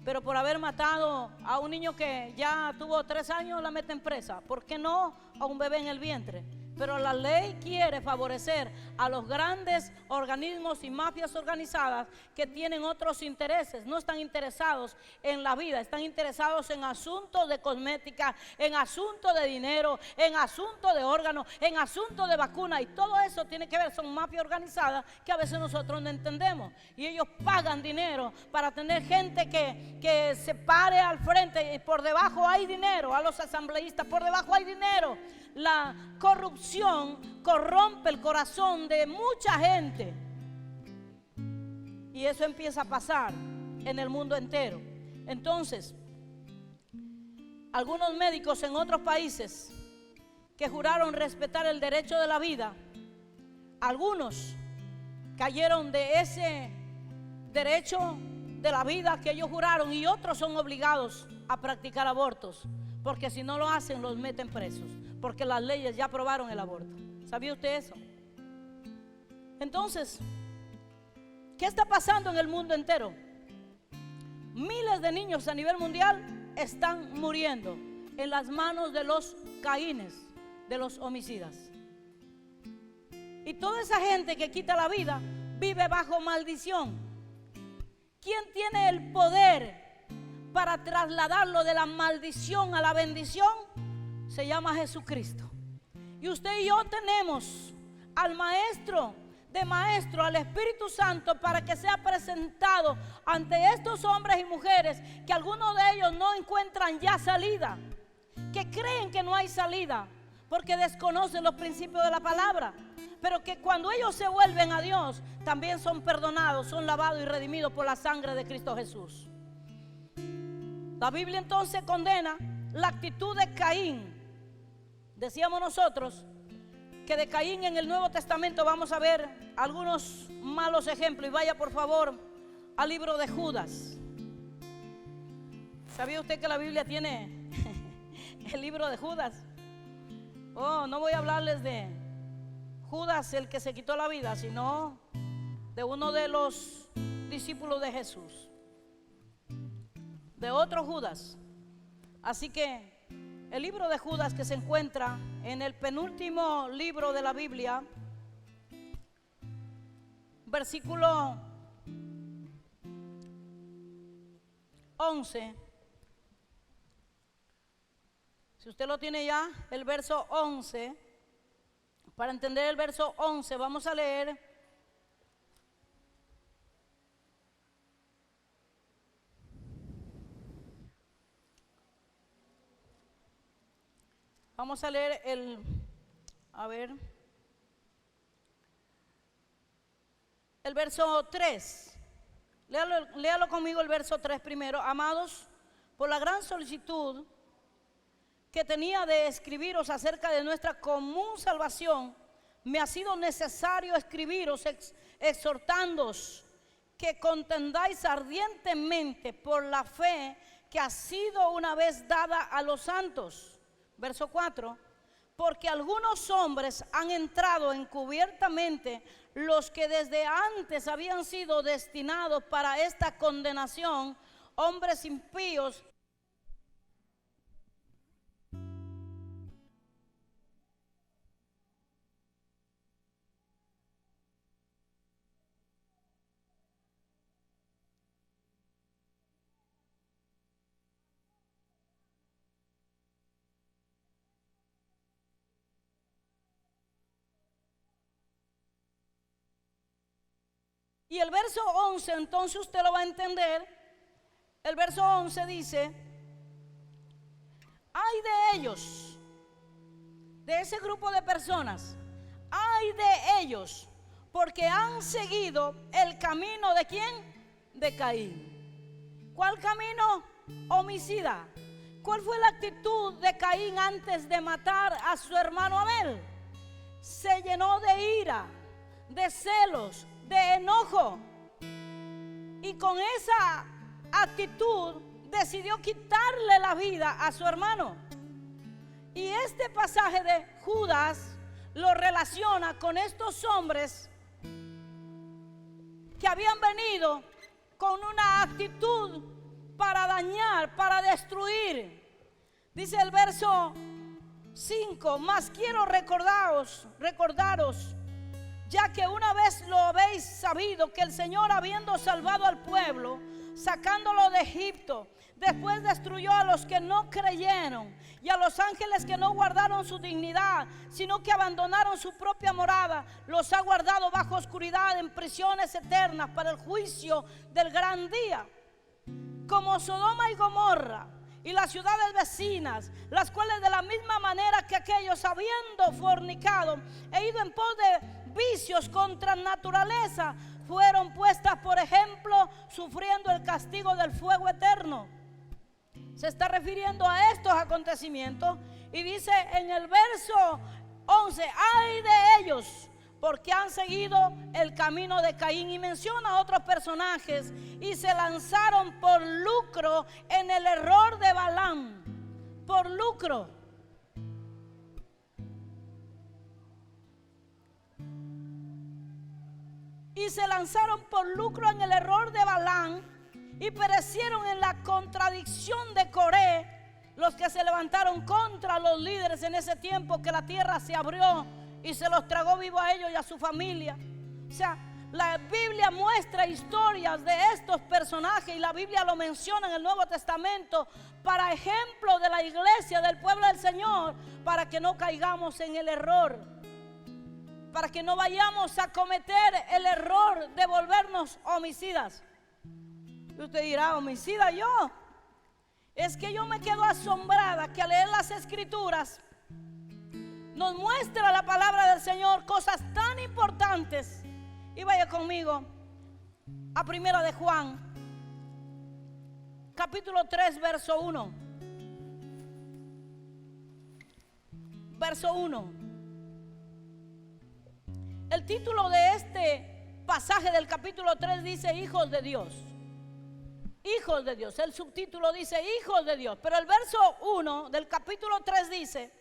[SPEAKER 1] Pero por haber matado a un niño que ya tuvo 3 años, la meten presa. ¿Por qué no a un bebé en el vientre? Pero la ley quiere favorecer a los grandes organismos y mafias organizadas que tienen otros intereses. No están interesados en la vida, están interesados en asuntos de cosmética, en asuntos de dinero, en asuntos de órganos, en asuntos de vacunas. Y todo eso tiene que ver, son mafias organizadas que a veces nosotros no entendemos. Y ellos pagan dinero para tener gente que se pare al frente, y por debajo hay dinero. A los asambleístas, por debajo hay dinero. La corrupción corrompe el corazón de mucha gente y eso empieza a pasar. en el mundo entero. Entonces, algunos médicos en otros países que juraron respetar el derecho de la vida, algunos cayeron de ese derecho de la vida que ellos juraron, y otros son obligados a practicar abortos, porque si no lo hacen los meten presos, porque las leyes ya aprobaron el aborto. ¿Sabía usted eso? Entonces, ¿qué está pasando en el mundo entero? Miles de niños a nivel mundial están muriendo en las manos de los caínes, de los homicidas. Y toda esa gente que quita la vida vive bajo maldición. ¿Quién tiene el poder para trasladarlo de la maldición a la bendición? Se llama Jesucristo. Y usted y yo tenemos al Maestro de Maestro, al Espíritu Santo, para que sea presentado ante estos hombres y mujeres que algunos de ellos no encuentran ya salida, que creen que no hay salida porque desconocen los principios de la palabra, pero que cuando ellos se vuelven a Dios también son perdonados, son lavados y redimidos por la sangre de Cristo Jesús. La Biblia entonces condena la actitud de Caín. Decíamos nosotros que de Caín en el Nuevo Testamento vamos a ver algunos malos ejemplos. Y vaya por favor al libro de Judas. ¿Sabía usted que la Biblia tiene el libro de Judas? Oh, no voy a hablarles de Judas el que se quitó la vida, sino de uno de los discípulos de Jesús, de otro Judas. Así que el libro de Judas, que se encuentra en el penúltimo libro de la Biblia, versículo 11. Si usted lo tiene ya, el verso 11, para entender el verso 11 vamos a leer el verso 3. Léalo conmigo el verso 3 primero. Amados, por la gran solicitud que tenía de escribiros acerca de nuestra común salvación, me ha sido necesario escribiros exhortándoos que contendáis ardientemente por la fe que ha sido una vez dada a los santos. Verso 4. Porque algunos hombres han entrado encubiertamente, los que desde antes habían sido destinados para esta condenación, hombres impíos. Y el verso 11, entonces usted lo va a entender. El verso 11 dice: ay de ellos, de ese grupo de personas, ay de ellos, porque han seguido el camino de ¿quién? De Caín. ¿Cuál camino? Homicida. ¿Cuál fue la actitud de Caín antes de matar a su hermano Abel? Se llenó de ira, de celos, de enojo, y con esa actitud decidió quitarle la vida a su hermano. Y este pasaje de Judas lo relaciona con estos hombres que habían venido con una actitud para dañar, para destruir. Dice el verso 5: mas quiero recordaros, ya que una vez lo habéis sabido, que el Señor, habiendo salvado al pueblo, sacándolo de Egipto, después destruyó a los que no creyeron y a los ángeles que no guardaron su dignidad, sino que abandonaron su propia morada. Los ha guardado bajo oscuridad en prisiones eternas para el juicio del gran día. Como Sodoma y Gomorra y las ciudades vecinas, las cuales de la misma manera que aquellos, habiendo fornicado e ido en pos de vicios contra naturaleza, fueron puestas por ejemplo, sufriendo el castigo del fuego eterno. Se está refiriendo a estos acontecimientos y dice en el verso 11: ay de ellos, porque han seguido el camino de Caín, y menciona a otros personajes, y se lanzaron por lucro en el error de Balaam. Por lucro. Y se lanzaron por lucro en el error de Balaam, y perecieron en la contradicción de Coré, los que se levantaron contra los líderes en ese tiempo, que la tierra se abrió y se los tragó vivo a ellos y a su familia. O sea, la Biblia muestra historias de estos personajes, y la Biblia lo menciona en el Nuevo Testamento para ejemplo de la iglesia, del pueblo del Señor, para que no caigamos en el error, para que no vayamos a cometer el error de volvernos homicidas. Y usted dirá: homicida yo. Es que yo me quedo asombrada que al leer las Escrituras nos muestra la palabra del Señor cosas tan importantes. Y vaya conmigo a Primera de Juan, capítulo 3, verso 1. Verso 1. El título de este pasaje del capítulo 3 dice: hijos de Dios. Hijos de Dios. El subtítulo dice: hijos de Dios. Pero el verso 1 del capítulo 3 dice: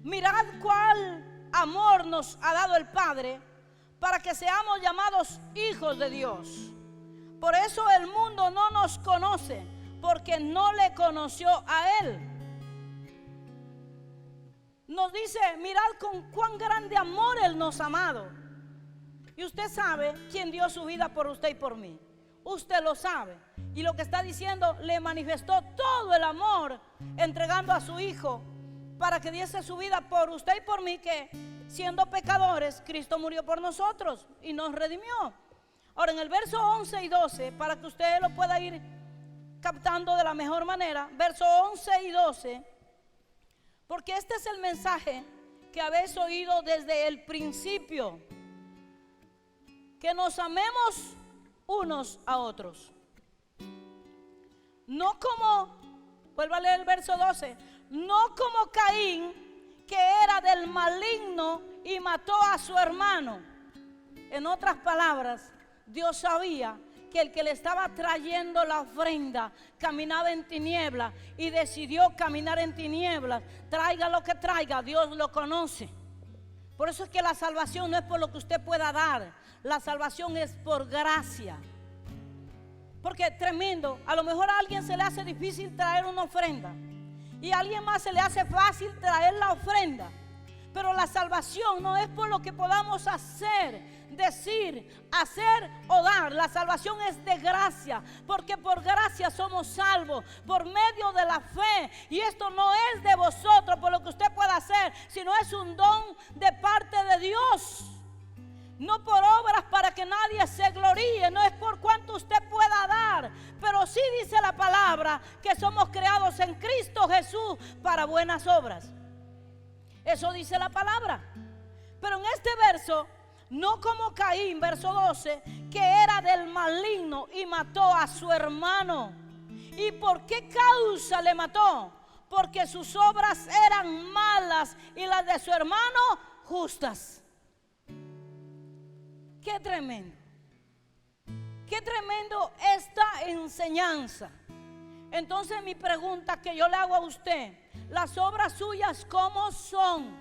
[SPEAKER 1] mirad cuál amor nos ha dado el Padre, para que seamos llamados hijos de Dios. Por eso el mundo no nos conoce, porque no le conoció a Él. Nos dice: mirad con cuán grande amor Él nos ha amado. Y usted sabe quién dio su vida por usted y por mí. Usted lo sabe. Y lo que está diciendo: le manifestó todo el amor entregando a su Hijo para que diese su vida por usted y por mí, que siendo pecadores, Cristo murió por nosotros y nos redimió. Ahora, en el verso 11 y 12, para que usted lo pueda ir captando de la mejor manera, verso 11 y 12, porque este es el mensaje que habéis oído desde el principio, que nos amemos unos a otros. No como, vuelvo a leer el verso 12, no como Caín, que era del maligno y mató a su hermano. En otras palabras, Dios sabía que el que le estaba trayendo la ofrenda caminaba en tinieblas y decidió caminar en tinieblas. Traiga lo que traiga, Dios lo conoce. Por eso es que la salvación no es por lo que usted pueda dar, la salvación es por gracia. Porque es tremendo, a lo mejor a alguien se le hace difícil traer una ofrenda y a alguien más se le hace fácil traer la ofrenda. Pero la salvación no es por lo que podamos hacer, decir, hacer o dar. La salvación es de gracia, porque por gracia somos salvos, por medio de la fe. Y esto no es de vosotros, por lo que usted pueda hacer, sino es un don de parte de Dios. No por obras para que nadie se gloríe, no es por cuanto usted pueda dar, pero sí dice la palabra que somos creados en Cristo Jesús para buenas obras. Eso dice la palabra. Pero en este verso, no como Caín, verso 12, que era del maligno y mató a su hermano. ¿Y por qué causa le mató? Porque sus obras eran malas y las de su hermano justas. Qué tremendo. Qué tremendo esta enseñanza. Entonces mi pregunta que yo le hago a usted: ¿las obras suyas cómo son?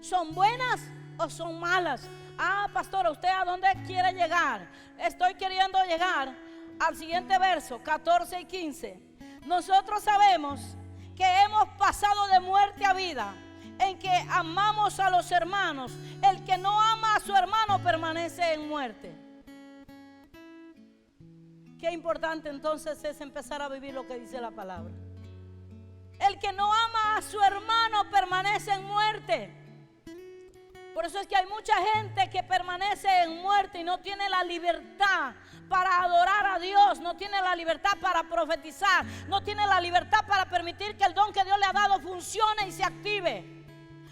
[SPEAKER 1] ¿Son buenas o son malas? Ah, pastora, ¿usted a dónde quiere llegar? Estoy queriendo llegar al siguiente verso, 14 y 15. Nosotros sabemos que hemos pasado de muerte a vida, en que amamos a los hermanos. El que no ama a su hermano permanece en muerte. Qué importante entonces es empezar a vivir lo que dice la palabra. El que no ama a su hermano permanece en muerte. Por eso es que hay mucha gente que permanece en muerte y no tiene la libertad para adorar a Dios, no tiene la libertad para profetizar, no tiene la libertad para permitir que el don que Dios le ha dado funcione y se active.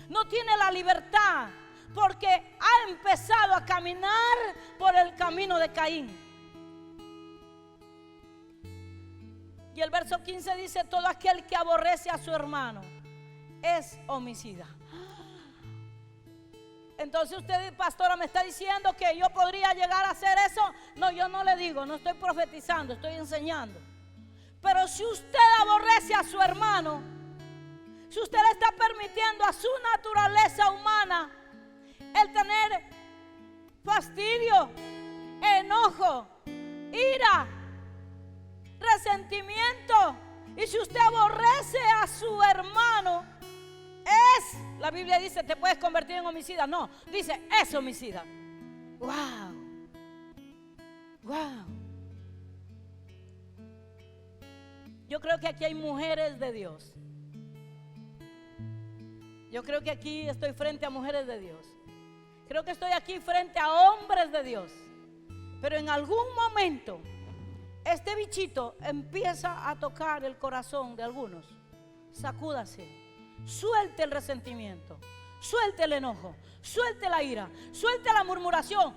[SPEAKER 1] No tiene la libertad porque hay empezado a caminar por el camino de Caín. Y el verso 15 dice: todo aquel que aborrece a su hermano es homicida. Entonces usted, pastora, me está diciendo que yo podría llegar a hacer eso. No, yo no le digo, no estoy profetizando, estoy enseñando. Pero si usted aborrece a su hermano, si usted le está permitiendo a su naturaleza humana el tener fastidio, enojo, ira, resentimiento, y si usted aborrece a su hermano, la Biblia dice, te puedes convertir en homicida. No, dice, es homicida. Wow, wow. Yo creo que aquí hay mujeres de Dios. Yo creo que aquí estoy frente a mujeres de Dios. Creo que estoy aquí frente a hombres de Dios. Pero en algún momento este bichito empieza a tocar el corazón de algunos. Sacúdase. Suelte el resentimiento, suelte el enojo, suelte la ira, suelte la murmuración.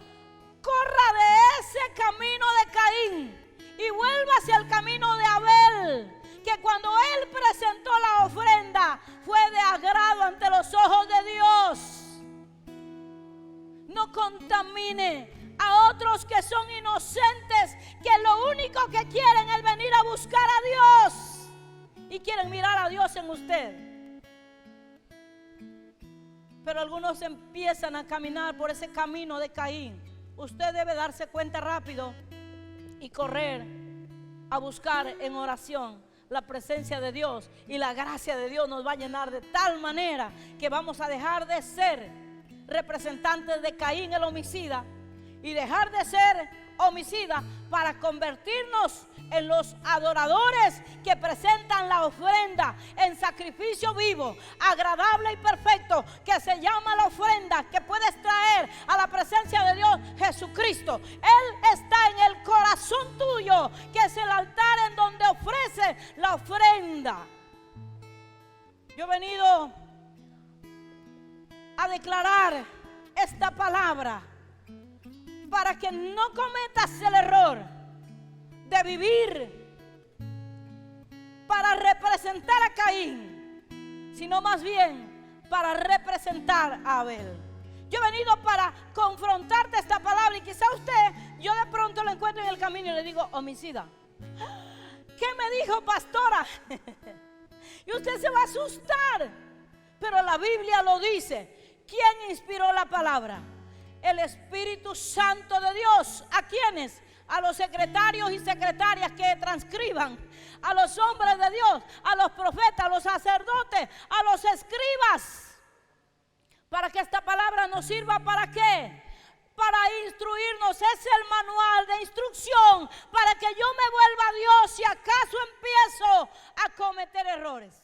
[SPEAKER 1] Corra de ese camino de Caín y vuelva hacia el camino de Abel, que cuando él presentó la ofrenda fue de agrado ante los ojos de Dios. No contamine a otros que son inocentes, que lo único que quieren es venir a buscar a Dios y quieren mirar a Dios en usted. Pero algunos empiezan a caminar por ese camino de Caín. Usted debe darse cuenta rápido y correr a buscar en oración la presencia de Dios, y la gracia de Dios nos va a llenar de tal manera que vamos a dejar de ser representantes de Caín el homicida y dejar de ser homicida para convertirnos en los adoradores que presentan la ofrenda en sacrificio vivo, agradable y perfecto, que se llama la ofrenda que puedes traer a la presencia de Dios, Jesucristo. Él está en el corazón tuyo, que es el altar en donde ofrece la ofrenda. Yo he venido a declarar esta palabra para que no cometas el error de vivir para representar a Caín, sino más bien para representar a Abel. Yo he venido para confrontarte esta palabra, y quizá usted, yo de pronto lo encuentro en el camino y le digo, homicida. ¿Qué me dijo, pastora? Y usted se va a asustar, pero la Biblia lo dice. ¿Quién inspiró la palabra? El Espíritu Santo de Dios. ¿A quiénes? A los secretarios y secretarias que transcriban, a los hombres de Dios, a los profetas, a los sacerdotes, a los escribas, para que esta palabra nos sirva. ¿Para qué? Para instruirnos. Es el manual de instrucción para que yo me vuelva a Dios si acaso empiezo a cometer errores.